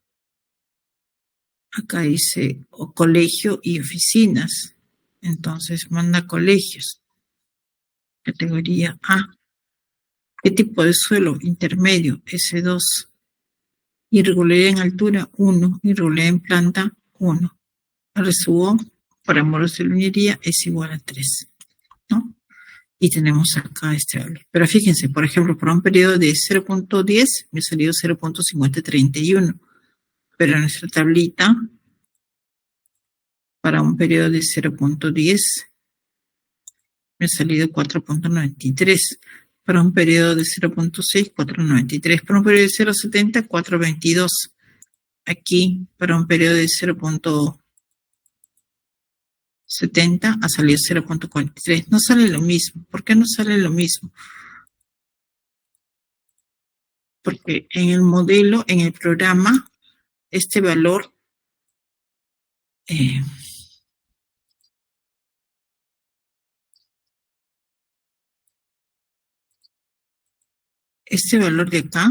Acá dice colegio y oficinas. Entonces manda colegios. Categoría A. ¿Qué tipo de suelo? Intermedio, S2. Irregularidad en altura, 1. Irregularidad en planta, 1. RSUO para muros de lunería es igual a 3, ¿no? Y tenemos acá este valor. Pero fíjense, por ejemplo, para un periodo de 0.10 me ha salido 0.5031. Pero en nuestra tablita, para un periodo de 0.10 me ha salido 4.93. Para un periodo de 0.6, 4.93. Para un periodo de 0.70, 4.22. Aquí, para un periodo de 0.70 ha salido 0.43. No sale lo mismo. ¿Por qué no sale lo mismo? Porque en el modelo, en el programa, este valor de acá,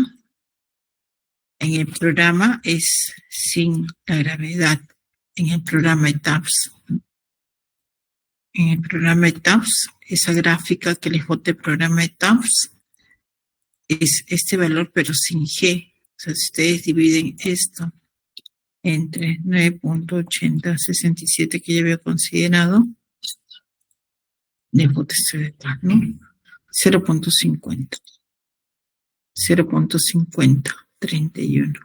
en el programa es sin la gravedad. En el programa ETAPS. En el programa ETAPS, esa gráfica que les boté el programa ETAPS, es este valor, pero sin G. O sea, si ustedes dividen esto entre 9.8067 que ya había considerado, les boté esto de acá, ¿no? 0.50. 0.5031.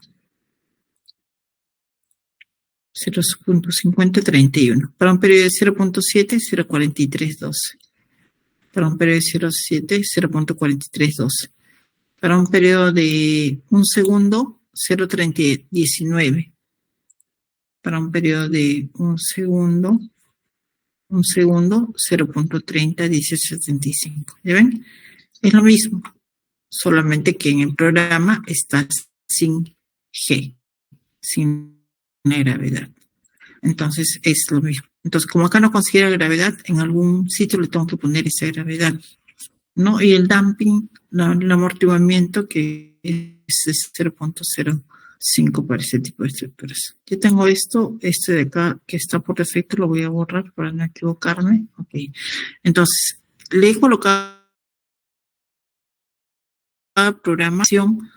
0.5031. Para un periodo de 0.7, 0.4312. Para un periodo de 0.7, 0.4312. Para un periodo de un segundo, 0.3019. Para un periodo de un segundo, 0.301875. ¿Ya ven? Es lo mismo, solamente que en el programa está sin G, sin la gravedad. Entonces es lo mismo. Entonces, como acá no considera gravedad, en algún sitio le tengo que poner esa gravedad, ¿no? Y el damping, el amortiguamiento, que es 0.05 para ese tipo de estructuras. Yo tengo esto, este de acá, que está por defecto, lo voy a borrar para no equivocarme. Ok. Entonces, le he colocado a programación,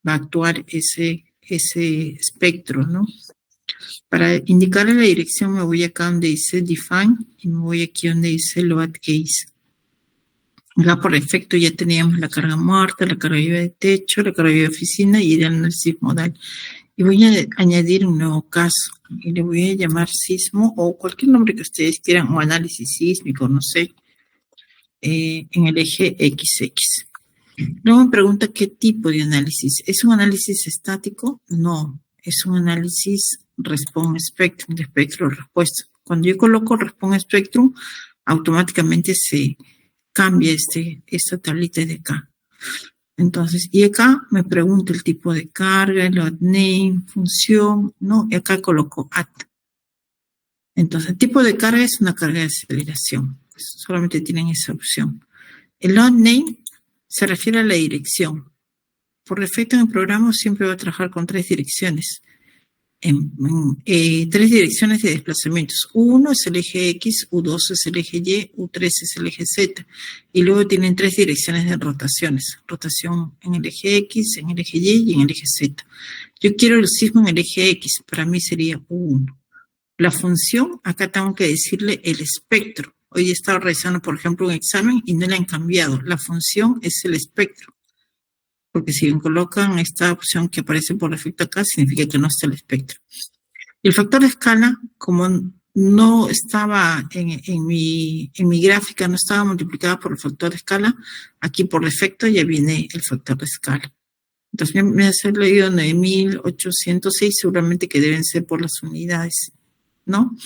va a actuar ese espectro, ¿no? Para indicarle la dirección me voy acá donde dice Define y me voy aquí donde dice Load Case. Acá por defecto ya teníamos la carga muerta, la carga viva de techo, la carga viva de oficina y el análisis modal. Y voy a añadir un nuevo caso y le voy a llamar sismo o cualquier nombre que ustedes quieran, o análisis sísmico, no sé, en el eje XX. Luego me pregunta qué tipo de análisis. ¿Es un análisis estático? No, es un análisis Response Spectrum, de espectro de respuesta. Cuando yo coloco Response Spectrum, automáticamente se cambia esta tablita de acá. Entonces, y acá me pregunta el tipo de carga, el load name, función, ¿no? Y acá coloco at. Entonces, el tipo de carga es una carga de aceleración. Pues solamente tienen esa opción. El load name se refiere a la dirección. Por defecto en el programa siempre va a trabajar con 3 direcciones. 3 direcciones de desplazamientos. U1 es el eje X, U2 es el eje Y, U3 es el eje Z. Y luego tienen 3 direcciones de rotaciones. Rotación en el eje X, en el eje Y y en el eje Z. Yo quiero el sismo en el eje X. Para mí sería U1. La función, acá tengo que decirle el espectro. Hoy he estado realizando, por ejemplo, un examen y no le han cambiado. La función es el espectro. Porque si me colocan esta opción que aparece por defecto acá, significa que no está el espectro. Y el factor de escala, como no estaba en mi gráfica, no estaba multiplicada por el factor de escala, aquí por defecto ya viene el factor de escala. Entonces me ha salido 9.806, seguramente que deben ser por las unidades, ¿no?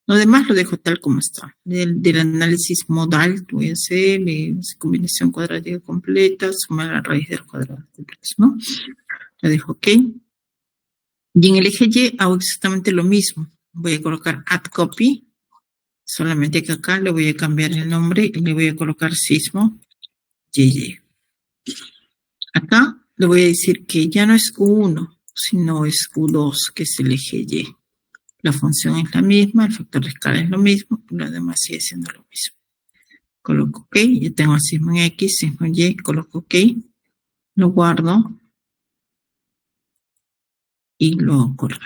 Lo demás lo dejo tal como está. Del análisis modal voy a hacer combinación cuadrática completa, sumar la raíz de los cuadrados completos, ¿no? Le dejo OK. Y en el eje Y hago exactamente lo mismo. Voy a colocar add copy Solamente que acá le voy a cambiar el nombre y le voy a colocar sismo YY. Acá le voy a decir que ya no es U1, sino es U2, que es el eje Y. La función es la misma, el factor de escala es lo mismo, lo demás sigue siendo lo mismo. Coloco OK, yo tengo el sismo en X, sismo en Y, coloco OK, lo guardo y lo corro.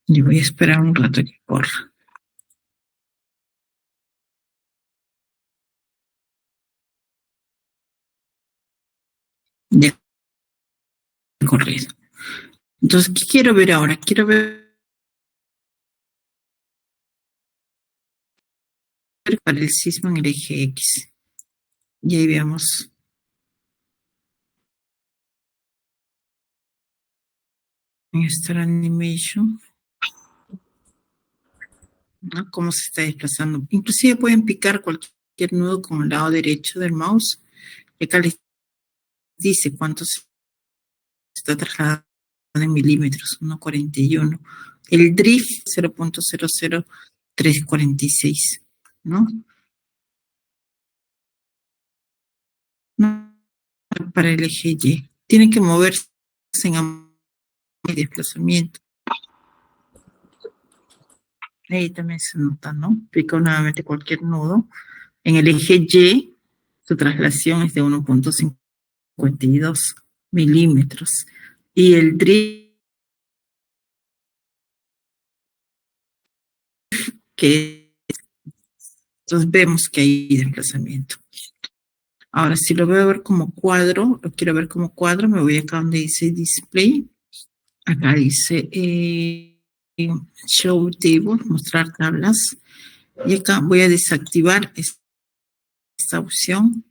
Y voy a esperar un rato que corra. Ya corrido. Entonces, ¿qué quiero ver ahora? Quiero ver para el sismo en el eje X. Y ahí veamos en Star Animation, ¿no? Cómo se está desplazando. Inclusive pueden picar cualquier nudo con el lado derecho del mouse. Y acá les dice cuánto se está trasladando en milímetros, 1,41. El drift 0,00346, ¿no? No, para el eje Y. Tienen que moverse en desplazamiento. Ahí también se nota, ¿no? Pico nuevamente cualquier nudo. En el eje Y, su traslación es de 1,52 milímetros. Y el drift, que entonces vemos que hay desplazamiento. Ahora, si lo voy a ver como cuadro, lo quiero ver como cuadro, me voy acá donde dice Display. Acá dice Show Table, mostrar tablas. Y acá voy a desactivar esta opción,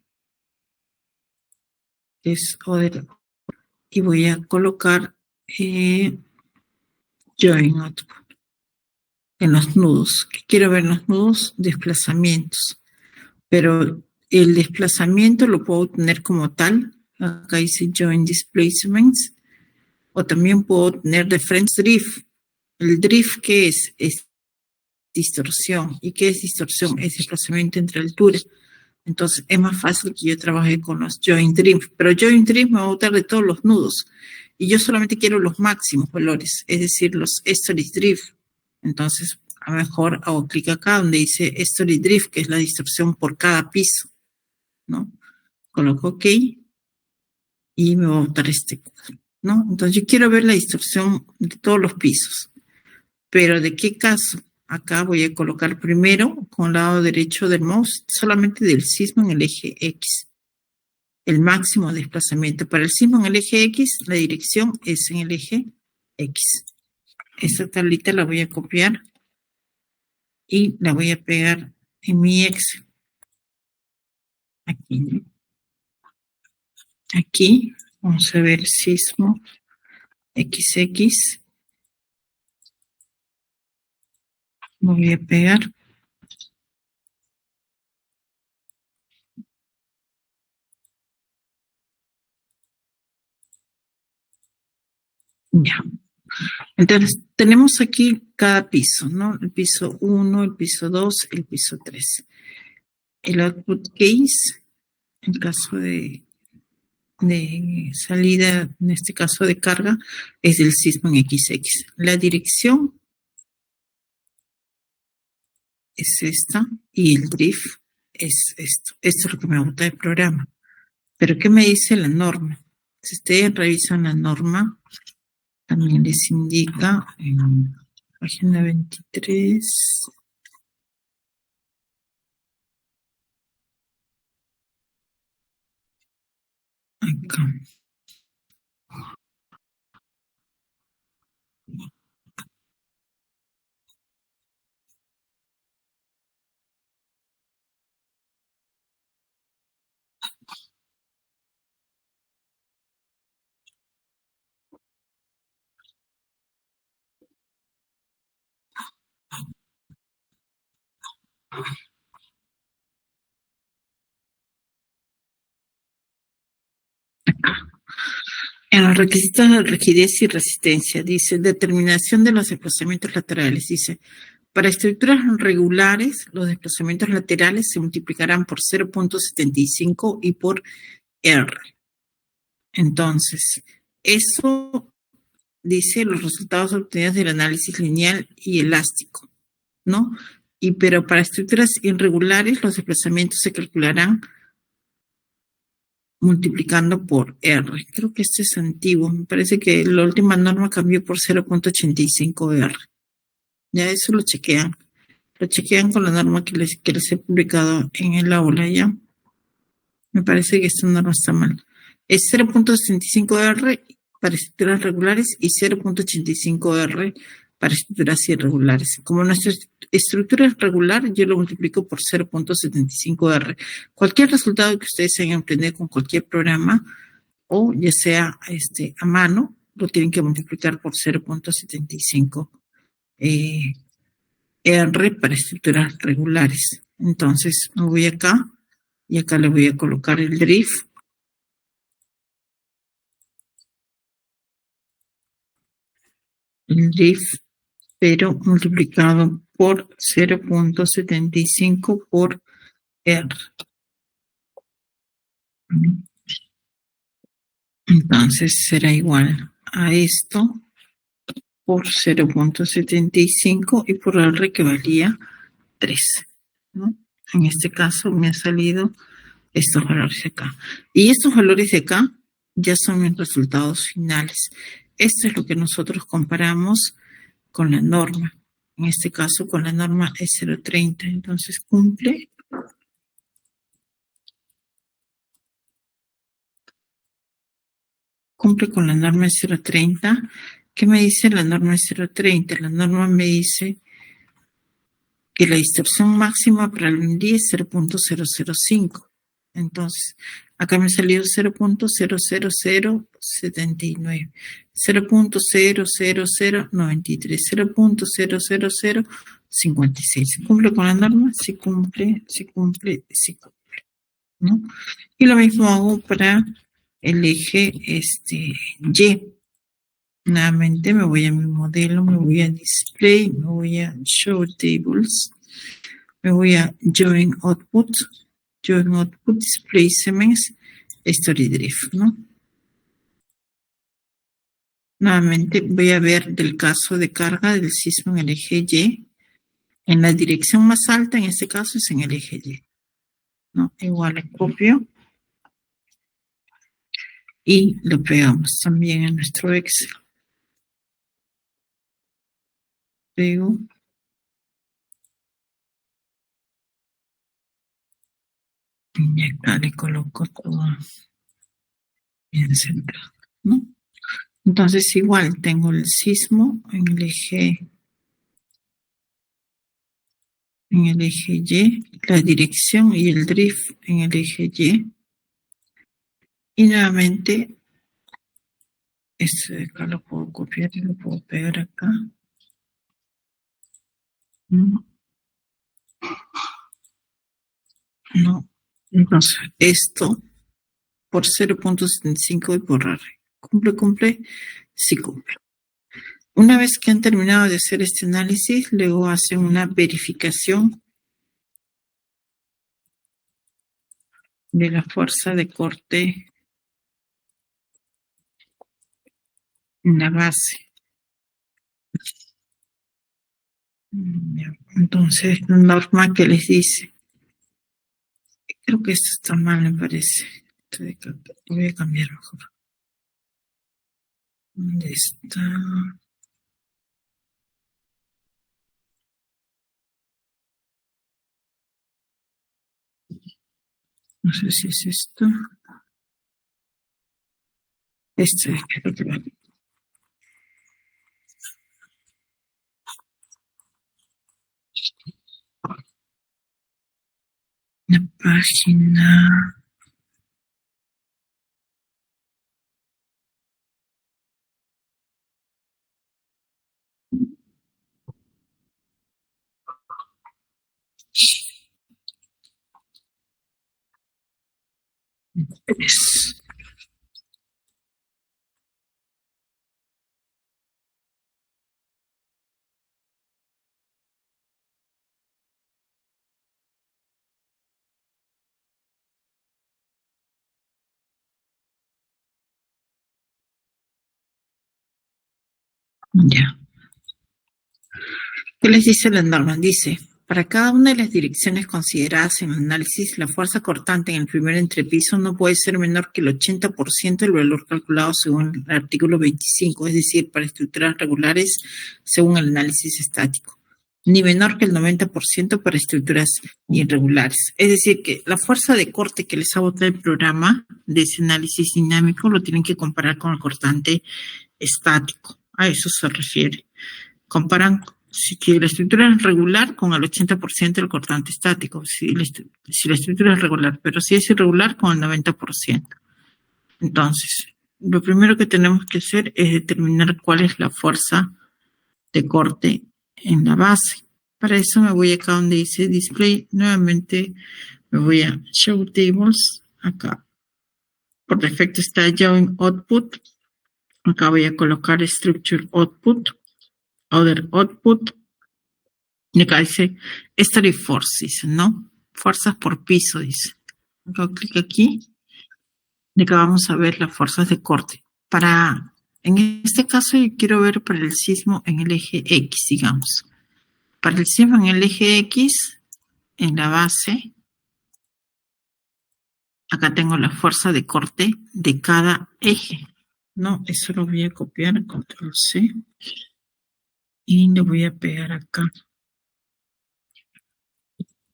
que es Other, y voy a colocar Join Output en los nudos. ¿Qué quiero ver en los nudos? Desplazamientos. Pero el desplazamiento lo puedo tener como tal. Acá dice Join Displacements. O también puedo tener Reference Drift. El drift, ¿qué es? Es distorsión. ¿Y qué es distorsión? Es desplazamiento entre alturas. Entonces es más fácil que yo trabaje con los Join Drift. Pero Join Drift me va a botar de todos los nudos. Y yo solamente quiero los máximos valores, es decir, los Story Drift. Entonces, a lo mejor hago clic acá donde dice Story Drift, que es la distorsión por cada piso, ¿no? Coloco OK y me va a botar este cuadro, ¿no? Entonces yo quiero ver la distorsión de todos los pisos. Pero ¿de qué caso? Acá voy a colocar primero con el lado derecho del mouse solamente del sismo en el eje X. El máximo desplazamiento. Para el sismo en el eje X, la dirección es en el eje X. Esta tablita la voy a copiar y la voy a pegar en mi Excel. Aquí, ¿no? Aquí vamos a ver sismo XX. Lo voy a pegar. Ya. Entonces, tenemos aquí cada piso, ¿no? El piso 1, el piso 2, el piso 3. El output case, en caso de salida, en este caso de carga, es del sismo en XX. La dirección es esta y el drift es esto. Esto es lo que me gusta del programa. Pero ¿qué me dice la norma? Si ustedes revisan la norma, también les indica en página 23. Acá. En los requisitos de rigidez y resistencia, dice, determinación de los desplazamientos laterales. Dice, para estructuras regulares, los desplazamientos laterales se multiplicarán por 0.75 y por R. Entonces, eso dice los resultados obtenidos del análisis lineal y elástico, ¿no? Pero para estructuras irregulares, los desplazamientos se calcularán multiplicando por R. Creo que este es antiguo. Me parece que la última norma cambió por 0.85 R. Ya eso lo chequean. Lo chequean con la norma que les he publicado en el aula, ¿ya? Me parece que esta norma está mal. Es 0.65 R para estructuras regulares y 0.85 R para estructuras irregulares. Como nuestra estructura es regular, yo lo multiplico por 0.75 R. Cualquier resultado que ustedes hayan obtenido con cualquier programa, o ya sea a mano, lo tienen que multiplicar por 0.75 R para estructuras regulares. Entonces, me voy acá y acá le voy a colocar el drift. El drift, pero multiplicado por 0.75 por R. Entonces será igual a esto por 0.75 y por R que valía 3, ¿no? En este caso me han salido estos valores de acá. Y estos valores de acá ya son mis resultados finales. Esto es lo que nosotros comparamos con la norma. En este caso, con la norma es 0.30. Entonces, cumple con la norma 0.30. ¿Qué me dice la norma 0.30? La norma me dice que la distorsión máxima para el MINDI es 0.005. Entonces, acá me salió 0.00079, 0.00093, 0.00056. ¿Cumple con la norma? Sí cumple, sí cumple, sí cumple, ¿no? Y lo mismo hago para el eje Y. Nuevamente me voy a mi modelo, me voy a display, me voy a show tables, me voy a join output, display segments, story drift, ¿no? Nuevamente voy a ver del caso de carga del sismo en el eje Y. En la dirección más alta, en este caso, es en el eje Y, ¿no? Igual le copio y lo pegamos también en nuestro Excel. Pego. Y acá le coloco todo bien centrado, ¿no? Entonces igual tengo el sismo en el eje Y, la dirección y el drift en el eje Y. Y nuevamente, esto de acá lo puedo copiar y lo puedo pegar acá. No. Entonces, esto por 0.75 y por R. ¿Cumple? Sí cumple. Una vez que han terminado de hacer este análisis, luego hacen una verificación de la fuerza de corte en la base. Entonces, la norma que les dice, creo que esto está mal, me parece. Voy a cambiar mejor. ¿Dónde está? No sé si es esto. Creo que va. La página. Ya. ¿Qué les dice la norma? Dice, para cada una de las direcciones consideradas en el análisis, la fuerza cortante en el primer entrepiso no puede ser menor que el 80% del valor calculado según el artículo 25, es decir, para estructuras regulares según el análisis estático, ni menor que el 90% para estructuras irregulares. Es decir, que la fuerza de corte que les ha botado el programa de ese análisis dinámico lo tienen que comparar con el cortante estático. A eso se refiere. Comparan si la estructura es regular con el 80% del cortante estático, si la estructura es regular, pero si es irregular con el 90%. Entonces, lo primero que tenemos que hacer es determinar cuál es la fuerza de corte en la base. Para eso me voy acá donde dice Display, nuevamente me voy a Show Tables, acá. Por defecto está Join Output, acá voy a colocar Structure Output, Other Output, y acá dice Study Force, dice, ¿no? Fuerzas por piso, dice. Acá clic aquí, y acá vamos a ver las fuerzas de corte. En este caso yo quiero ver para el sismo en el eje X, digamos. Para el sismo en el eje X, en la base, acá tengo la fuerza de corte de cada eje. No, eso lo voy a copiar, control C, y le voy a pegar acá.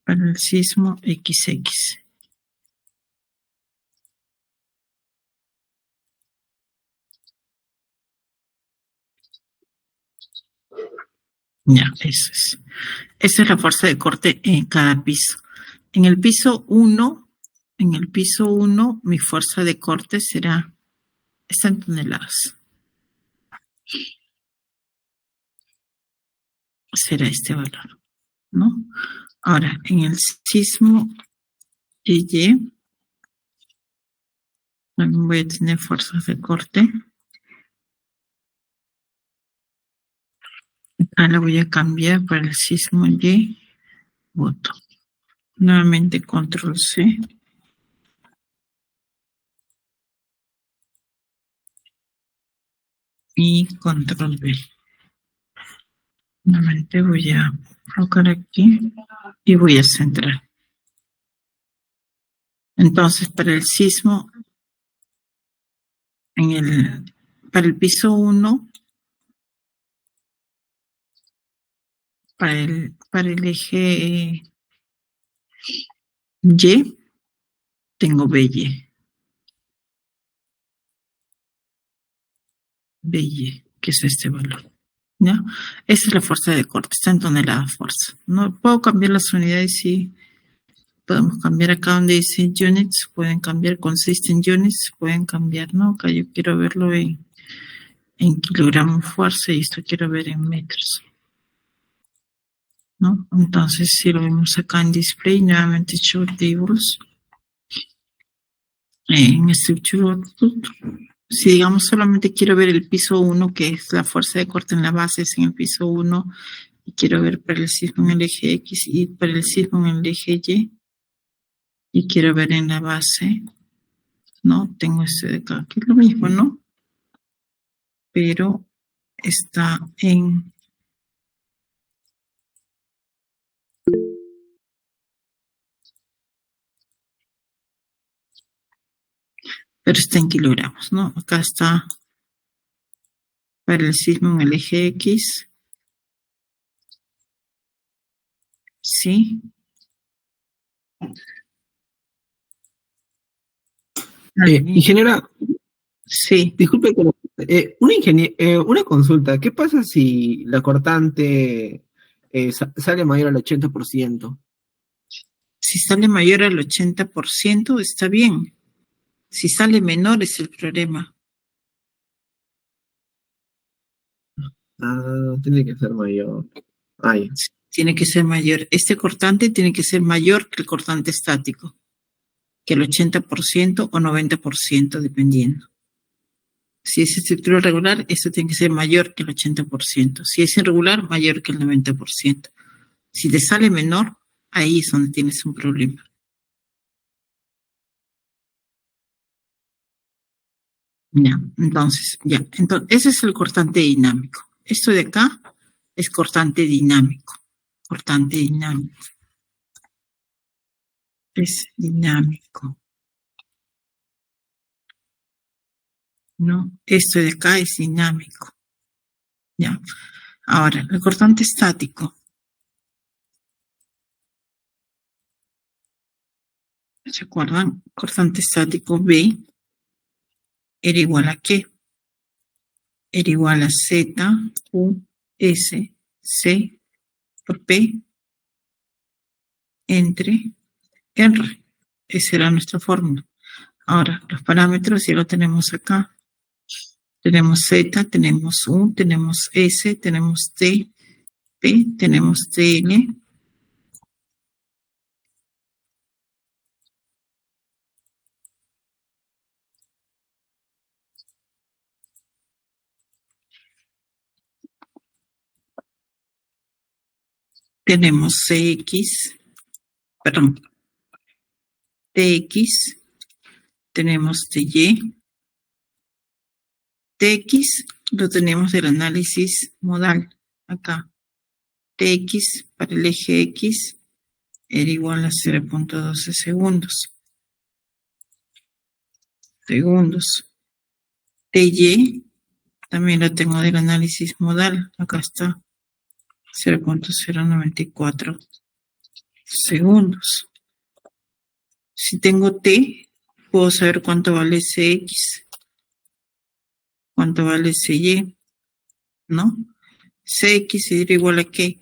Para el sismo XX. Ya, eso es. Esa es la fuerza de corte en cada piso. En el piso 1, mi fuerza de corte está en toneladas. Será este valor, ¿no? Ahora, en el sismo YY, también voy a tener fuerzas de corte. Acá la voy a cambiar para el sismo Y, voto. Nuevamente control C. Y control V. Nuevamente voy a colocar aquí y voy a centrar. Entonces, para el sismo, para el piso 1, para el eje Y, tengo BY. BY, que es este valor. ¿Ya? Esa es la fuerza de corte, está en toneladas fuerza. No puedo cambiar las unidades, sí. Podemos cambiar acá donde dice units, pueden cambiar consistent units, pueden cambiar, ¿no? Acá yo quiero verlo en kilogramos fuerza y esto quiero ver en metros, ¿no? Entonces, si lo vemos acá en display, nuevamente show tables, en structure output, si digamos solamente quiero ver el piso 1, que es la fuerza de corte en la base, es en el piso 1, y quiero ver para el sismo en el eje X y para el sismo en el eje y quiero ver en la base, ¿no? Tengo este de acá, que es lo mismo, ¿no? Pero está en kilogramos, ¿no? Acá está para el sismo en el eje X, ¿sí? Ingeniera, Sí. disculpe, una consulta. ¿Qué pasa si la cortante sale mayor al 80%? Si sale mayor al 80%, está bien. Si sale menor, es el problema. Ah, tiene que ser mayor. Ay, Tiene que ser mayor. Este cortante tiene que ser mayor que el cortante estático. que el 80% o 90%, dependiendo. Si es estructura regular, esto tiene que ser mayor que el 80%. Si es irregular, mayor que el 90%. Si te sale menor, ahí es donde tienes un problema. Ya, entonces, ese es el cortante dinámico. Esto de acá es cortante dinámico. Cortante dinámico. Es dinámico. ¿No? Esto de acá es dinámico. Ya. Ahora, el cortante estático. ¿Se acuerdan? Cortante estático B era igual a ¿qué? Era igual a Z, U, S, C, por P, entre R. Esa era nuestra fórmula. Ahora, los parámetros ya lo tenemos acá. Tenemos Z, tenemos U, tenemos S, tenemos T, P, tenemos TL. Tenemos CX, perdón, TX, tenemos TY. TX lo tenemos del análisis modal, acá. TX para el eje X era igual a 0.12 segundos. TY también lo tengo del análisis modal, acá está, 0.094 segundos. Si tengo T, puedo saber cuánto vale CX, cuánto vale CY, ¿no? CX era igual a ¿qué?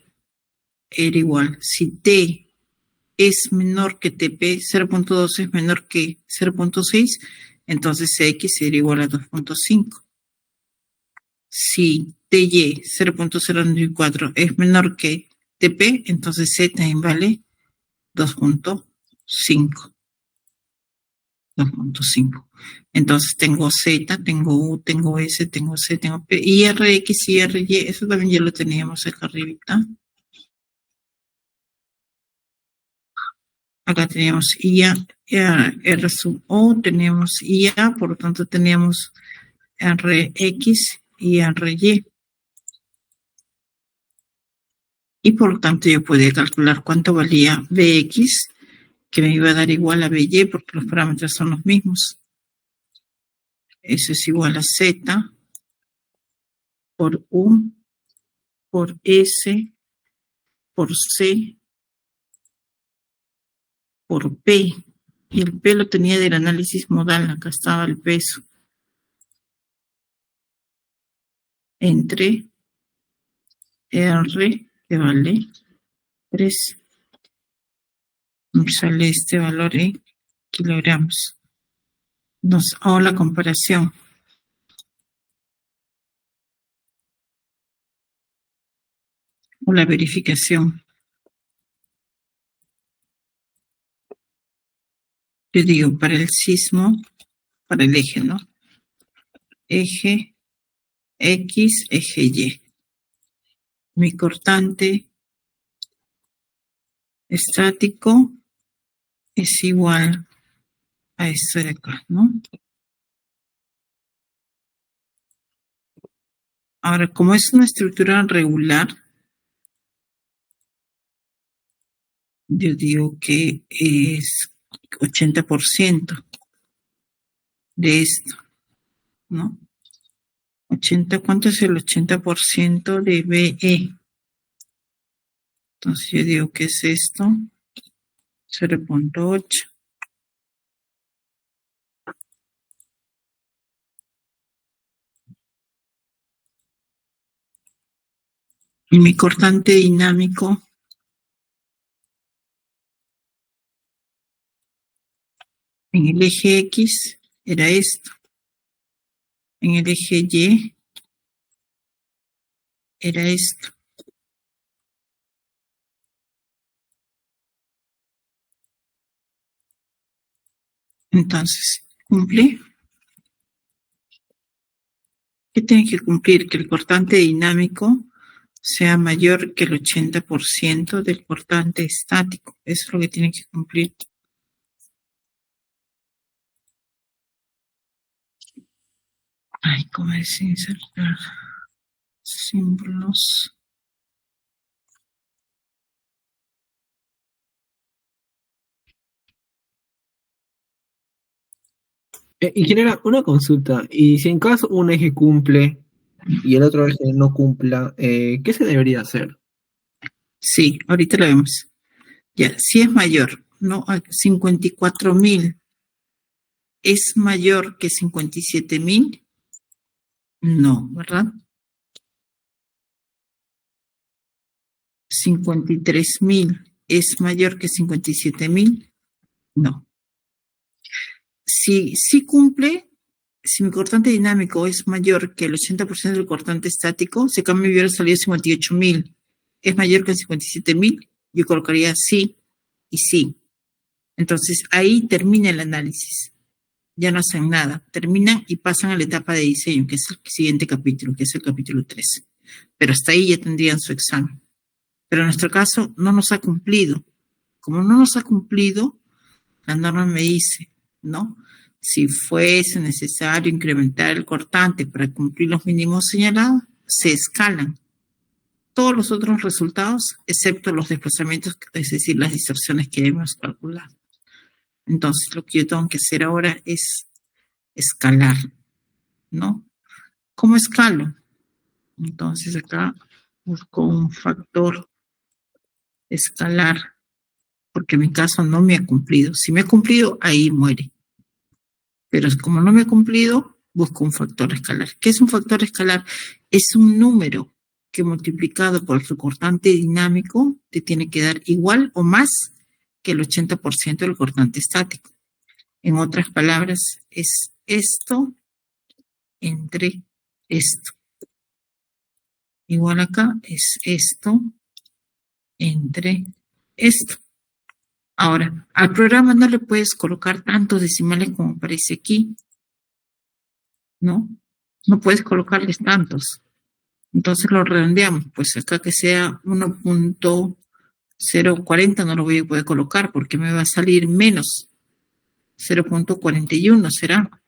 Era igual, si T es menor que TP, 0.12 es menor que 0.6, entonces CX era igual a 2.5. Si TY 0.094 es menor que TP, entonces Z también vale 2.5. 2.5. Entonces tengo Z, tengo U, tengo S, tengo C, tengo P, y RX y RY, eso también ya lo teníamos acá arriba. Acá teníamos IA, R sub O, tenemos IA, por lo tanto teníamos RX y RY. Y por lo tanto yo podía calcular cuánto valía BX, que me iba a dar igual a BY porque los parámetros son los mismos. Eso es igual a Z por U, por S, por C, por P. Y el P lo tenía del análisis modal, acá estaba el peso. Entre R, que vale 3. Nos sale este valor en kilogramos. Nos hago la comparación. O la verificación. Yo digo, para el sismo, para el eje, ¿no? Eje X, eje Y. Mi cortante estático es igual a esto de acá, ¿no? Ahora, como es una estructura regular, yo digo que es 80% de esto, ¿no? 80, ¿cuánto es el 80% de BE? Entonces yo digo que es esto, 0.8. Y mi cortante dinámico en el eje X era esto. En el eje Y era esto. Entonces, cumple. ¿Qué tiene que cumplir? Que el cortante dinámico sea mayor que el 80% del cortante estático. Eso es lo que tiene que cumplir. Ay, ¿cómo es insertar símbolos? Y genera una consulta. Y si en caso un eje cumple y el otro eje no cumpla, ¿qué se debería hacer? Sí, ahorita lo vemos. Ya, si es mayor, no, 54.000 es mayor que 57.000, no, ¿verdad? 53.000 es mayor que 57.000, no. Si cumple, si mi cortante dinámico es mayor que el 80% del cortante estático, si acá me hubiera salido 58.000, es mayor que 57.000, yo colocaría sí y sí. Entonces ahí termina el análisis. Ya no hacen nada. Terminan y pasan a la etapa de diseño, que es el siguiente capítulo, que es el capítulo 3. Pero hasta ahí ya tendrían su examen. Pero en nuestro caso no nos ha cumplido. Como no nos ha cumplido, la norma me dice, ¿no? Si fuese necesario incrementar el cortante para cumplir los mínimos señalados, se escalan todos los otros resultados, excepto los desplazamientos, es decir, las distorsiones que hemos calculado. Entonces, lo que yo tengo que hacer ahora es escalar, ¿no? ¿Cómo escalo? Entonces, acá busco un factor escalar, porque en mi caso no me ha cumplido. Si me ha cumplido, ahí muere. Pero como no me ha cumplido, busco un factor escalar. ¿Qué es un factor escalar? Es un número que multiplicado por su cortante dinámico te tiene que dar igual o más que el 80% del cortante estático. En otras palabras, es esto entre esto. Igual acá es esto entre esto. Ahora, al programa no le puedes colocar tantos decimales como aparece aquí, ¿no? No puedes colocarles tantos. Entonces lo redondeamos, pues acá que sea 1.040 no lo voy a poder colocar porque me va a salir menos 0.41, ¿será?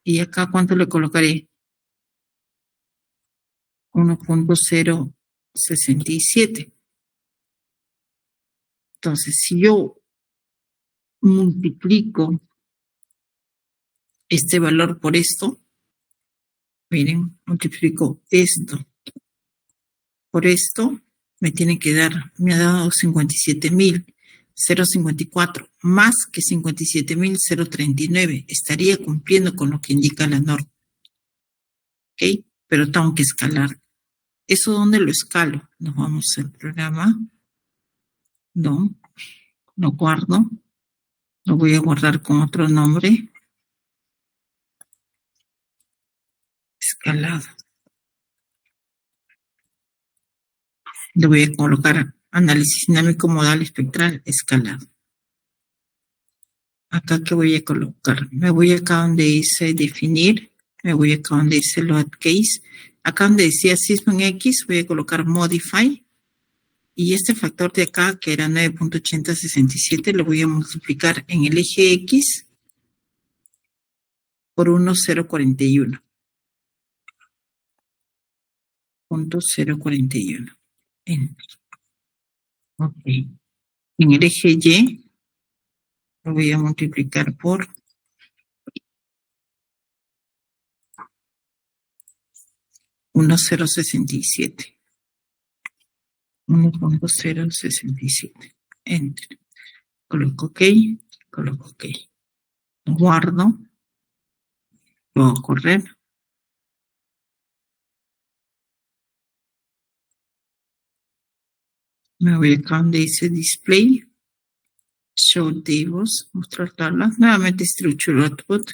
Y acá, ¿cuánto le colocaré? 1.067. Entonces, si yo multiplico este valor por esto, miren, multiplico esto por esto, me tiene que dar, me ha dado 57.054, más que 57.039. Estaría cumpliendo con lo que indica la norma. ¿Ok? Pero tengo que escalar. ¿Eso dónde lo escalo? Nos vamos al programa. No, lo guardo. Lo voy a guardar con otro nombre. Escalado. Le voy a colocar análisis dinámico modal espectral escalado. Acá que voy a colocar, me voy acá donde dice definir, me voy acá donde dice load case, acá donde decía sismo en X, voy a colocar modify, y este factor de acá, que era 9.8067, lo voy a multiplicar en el eje X por 1.041. 0.041. Enter. Ok. En el eje Y, lo voy a multiplicar por 1.067. 1.067. Enter. Coloco OK. Coloco OK. Guardo. Lo voy a correr. Me voy acá donde dice Display. Show tables. Mostrar tablas. Nuevamente Structure Output.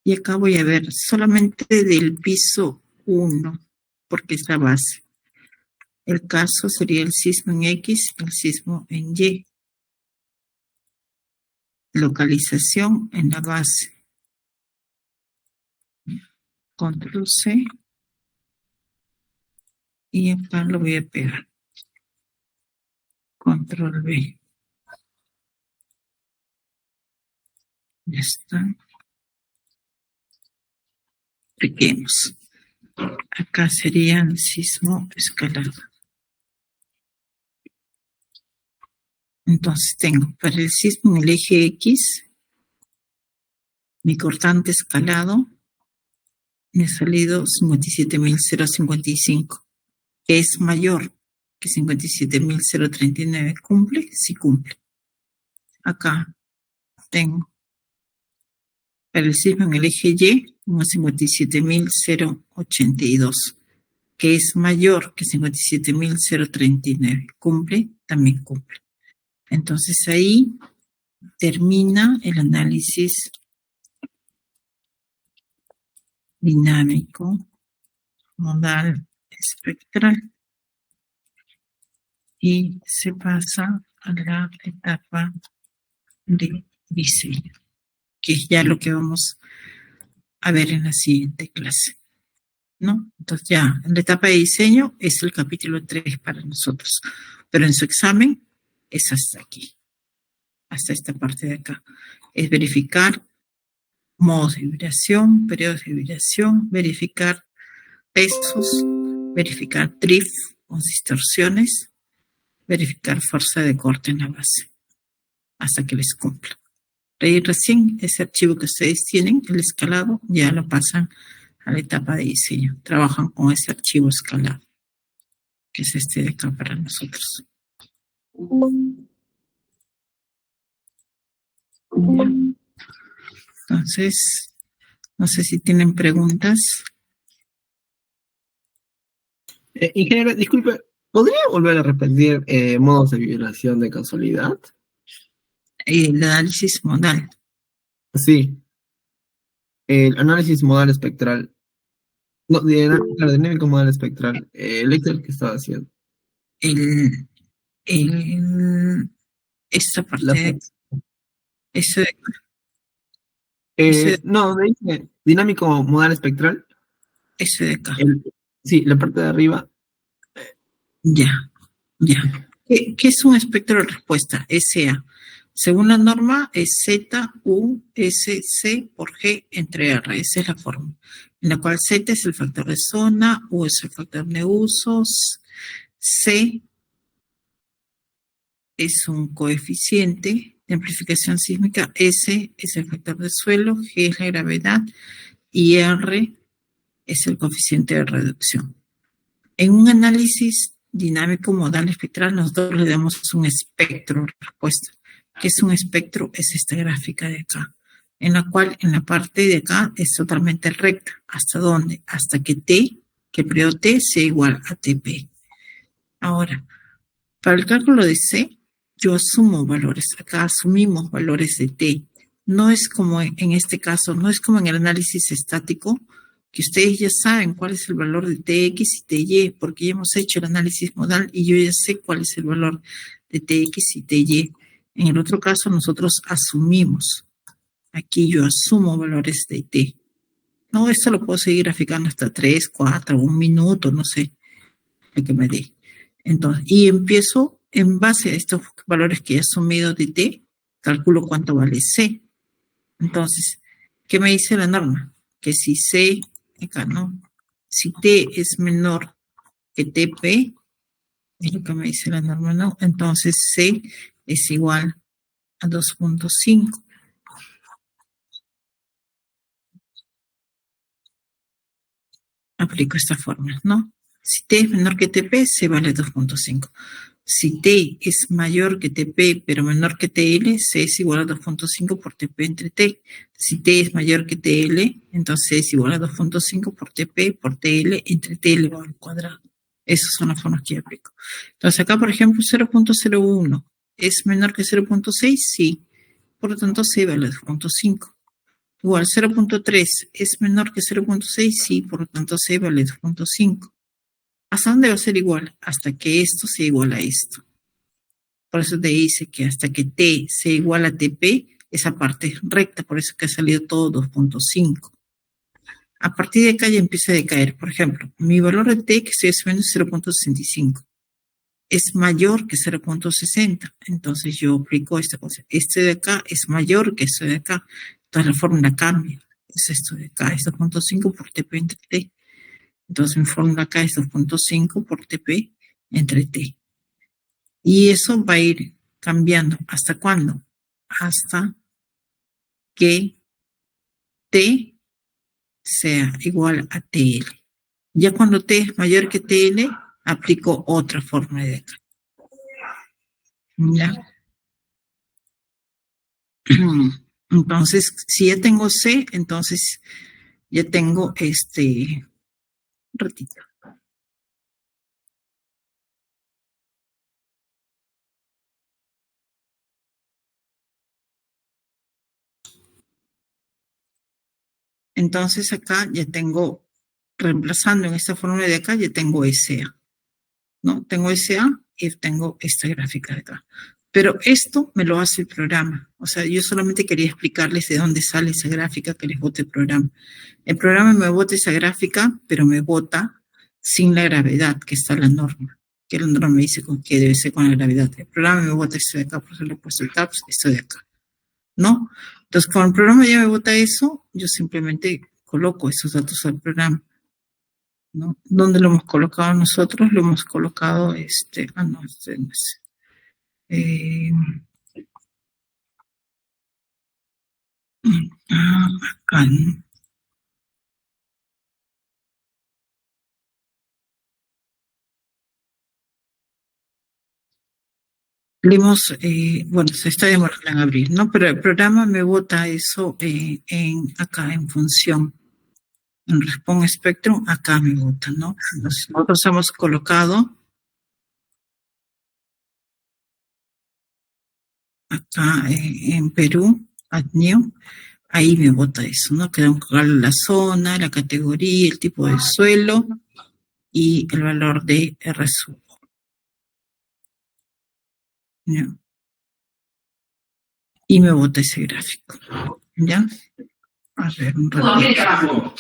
Y acá voy a ver solamente del piso 1, porque es la base. El caso sería el sismo en X, el sismo en Y. localización en la base. Control C. Y acá lo voy a pegar. Control V. Ya está. Pequemos. Acá sería el sismo escalado. Entonces tengo para el sismo en el eje X, mi cortante escalado me ha salido 57.055, que es mayor que 57.039. ¿Cumple? Sí cumple. Acá tengo para el sismo en el eje Y, un 57.082, que es mayor que 57.039. ¿Cumple? También cumple. Entonces ahí termina el análisis dinámico, modal, espectral, y se pasa a la etapa de diseño, que es ya lo que vamos a ver en la siguiente clase, ¿no? Entonces ya, en la etapa de diseño es el capítulo 3 para nosotros, pero en su examen es hasta aquí, hasta esta parte de acá. Es verificar modos de vibración, periodos de vibración, verificar pesos, verificar drift con distorsiones, verificar fuerza de corte en la base, hasta que les cumpla. Y recién ese archivo que ustedes tienen, el escalado, ya lo pasan a la etapa de diseño. Trabajan con ese archivo escalado, que es este de acá para nosotros. Entonces, no sé si tienen preguntas. Ingeniero, disculpe, ¿podría volver a repetir modos de vibración de casualidad? El análisis modal. Sí, el análisis modal espectral. No, claro, dinámico modal espectral. El Excel que estaba haciendo. Esta parte La- de ese de no, me dice dinámico modal espectral. ese de acá. Sí, la parte de arriba. Ya. ¿Qué es un espectro de respuesta? SA. Según la norma, es Z, U, S, C por G entre R. Esa es la forma. En la cual Z es el factor de zona, U es el factor de usos, C es un coeficiente de amplificación sísmica, S es el factor de suelo, G es la gravedad y R es el coeficiente de reducción. En un análisis dinámico modal espectral, nosotros le damos un espectro de respuesta. ¿Qué es un espectro? Es esta gráfica de acá, en la cual en la parte de acá es totalmente recta. ¿Hasta dónde? Hasta que T, que el periodo T sea igual a TP. Ahora, para el cálculo de C, yo asumo valores. Acá asumimos valores de T. No es como en este caso, no es como en el análisis estático, que ustedes ya saben cuál es el valor de TX y TY, porque ya hemos hecho el análisis modal y yo ya sé cuál es el valor de TX y TY. En el otro caso, nosotros asumimos. Aquí yo asumo valores de T. No, esto lo puedo seguir graficando hasta 3, 4, 1 minuto, no sé, lo que me dé. Entonces, y empiezo en base a estos valores que he asumido de T, calculo cuánto vale C. Entonces, ¿qué me dice la norma? Que si C, acá no, si T es menor que TP, es lo que me dice la norma, ¿no? Entonces C es igual a 2.5. Aplico esta fórmula, ¿no? Si T es menor que TP, C vale 2.5. Si T es mayor que TP, pero menor que TL, C es igual a 2.5 por TP entre T. Si T es mayor que TL, entonces C es igual a 2.5 por TP por TL entre T elevado al cuadrado. Esas son las formas que yo aplico. Entonces acá, por ejemplo, 0.01 es menor que 0.6, sí. Por lo tanto, C vale 2.5. Igual 0.3 es menor que 0.6, sí. Por lo tanto, C vale 2.5. ¿Hasta dónde va a ser igual? Hasta que esto sea igual a esto. Por eso te dice que hasta que T sea igual a TP, esa parte recta, por eso que ha salido todo 2.5. A partir de acá ya empieza a decaer. Por ejemplo, mi valor de t que estoy asumiendo es 0.65. Es mayor que 0.60. Entonces yo aplico esta cosa. Este de acá es mayor que este de acá. Entonces la fórmula cambia. Es esto de acá, es 2.5 por TP entre T. Entonces mi fórmula acá es 2.5 por TP entre T. Y eso va a ir cambiando. ¿Hasta cuándo? Hasta que T sea igual a TL. Ya cuando T es mayor que TL, aplico otra fórmula de acá. ¿Ya? Entonces, si ya tengo C, entonces ya tengo ratito. Entonces acá ya tengo, reemplazando en esta fórmula de acá, ya tengo SA, ¿no? Tengo SA y tengo esta gráfica de acá. Pero esto me lo hace el programa. O sea, yo solamente quería explicarles de dónde sale esa gráfica que les bote el programa. El programa me bota esa gráfica, pero me bota sin la gravedad, que está la norma. Que la norma me dice que debe ser con la gravedad. El programa me bota esto de acá, por eso le he puesto el TAPS, esto de acá, ¿no? Entonces, cuando el programa ya me bota eso, yo simplemente coloco esos datos al programa, ¿no? ¿Dónde lo hemos colocado nosotros? Lo hemos colocado, no es. Acá, ¿no? Bueno, se está demorando en abrir, ¿no? Pero el programa me bota eso acá en función. En Response Spectrum, acá me bota, ¿no? Nosotros hemos colocado acá en Perú, ADNIO, ahí me bota eso, ¿no? Queda la zona, la categoría, el tipo de suelo y el valor de RSU. ¿Ya? Y me bota ese gráfico, ¿ya? A ver, un ratito.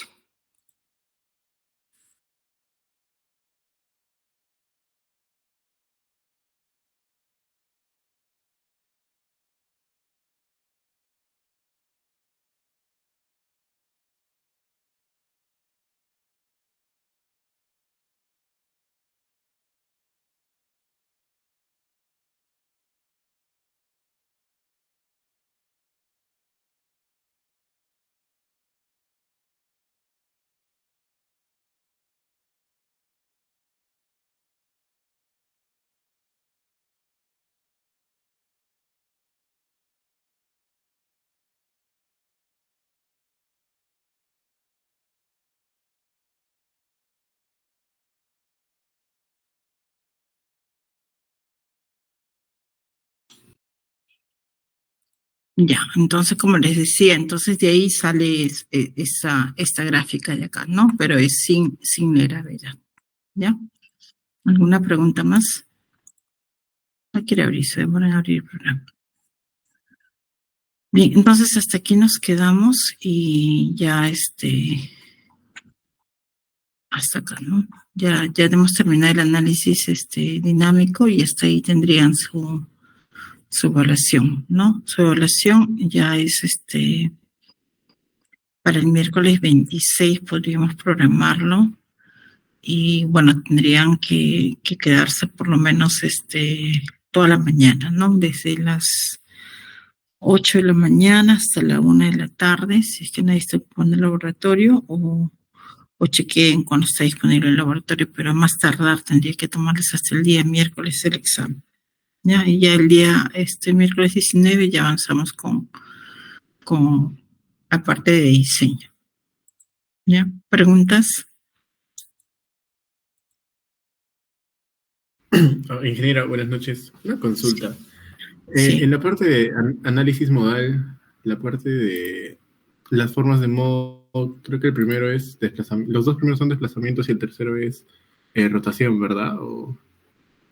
Ya, entonces como les decía, entonces de ahí sale esta gráfica de acá, ¿no? Pero es sin la gravedad, ¿ya? ¿Alguna pregunta más? No quiere abrir, se demora en abrir el programa. Bien, entonces hasta aquí nos quedamos y ya hasta acá, ¿no? Ya hemos terminado el análisis dinámico y hasta ahí tendrían su evaluación, ¿no? Su evaluación ya es para el miércoles 26 podríamos programarlo y bueno, tendrían que quedarse por lo menos toda la mañana, ¿no? Desde las 8 de la mañana hasta la 1 de la tarde, si es que nadie está ocupando el laboratorio o chequeen cuando está disponible el laboratorio, pero a más tardar tendría que tomarles hasta el día miércoles el examen. ¿Ya? Y ya el día miércoles 19 ya avanzamos con la parte de diseño. ¿Ya? ¿Preguntas? Ingeniera, buenas noches. Una consulta. Sí. En la parte de análisis modal, la parte de las formas de modo, creo que el primero es desplazamiento, los dos primeros son desplazamientos y el tercero es rotación, ¿verdad?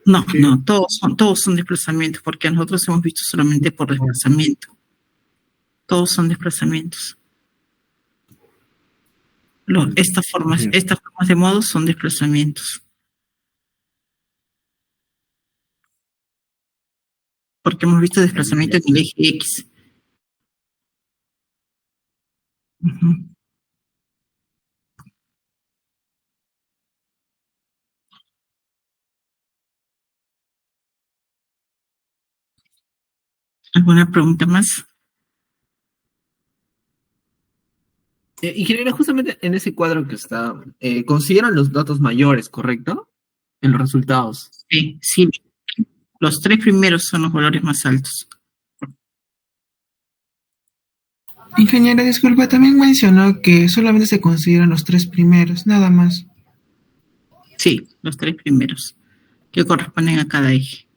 No, todos son desplazamientos, porque nosotros hemos visto solamente por desplazamiento. Todos son desplazamientos. Estas formas de modos son desplazamientos. Porque hemos visto desplazamiento en el eje X. Ujú. ¿Alguna pregunta más? Ingeniero, justamente en ese cuadro que está, consideran los datos mayores, ¿correcto? En los resultados. Sí, sí. Los 3 primeros son los valores más altos. Ingeniera, disculpa, también mencionó que solamente se consideran los 3 primeros, nada más. Sí, los 3 primeros, que corresponden a cada eje.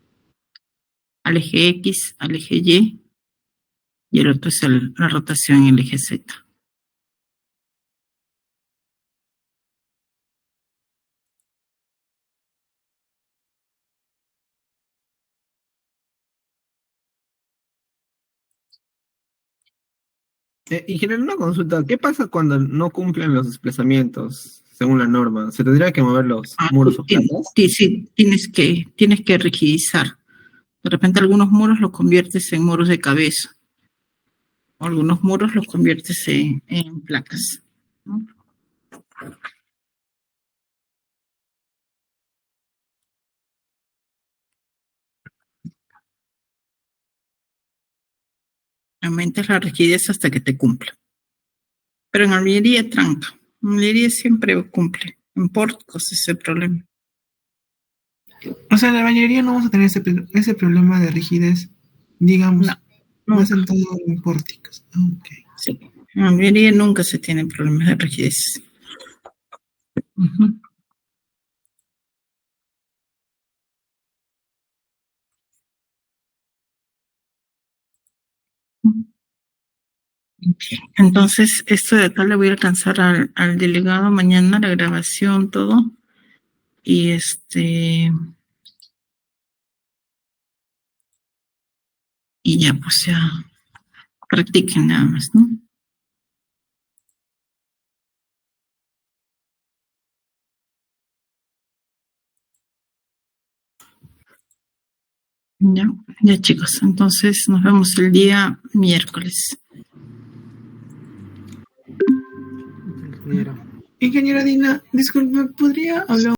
Al eje X, al eje Y, y el otro es la rotación en el eje Z. Ingeniero, una consulta. ¿Qué pasa cuando no cumplen los desplazamientos según la norma? ¿Se tendría que mover los muros o placas? Sí, tienes que rigidizar. De repente algunos muros los conviertes en muros de cabeza. O algunos muros los conviertes en placas, ¿no? Aumentas la rigidez hasta que te cumpla. Pero en albañilería tranca. En albañilería siempre cumple. En pórticos es el problema. O sea, en la mayoría no vamos a tener ese problema de rigidez, digamos, No, más nunca. en todo en pórticos. Okay. Sí. En albañilería nunca se tienen problemas de rigidez. Ujú. Entonces, esto de acá le voy a alcanzar al delegado mañana, la grabación, todo. Y y ya, pues ya practiquen nada más, ¿no? Ya chicos, entonces nos vemos el día miércoles. Ingeniera Dina, disculpe, ¿podría hablar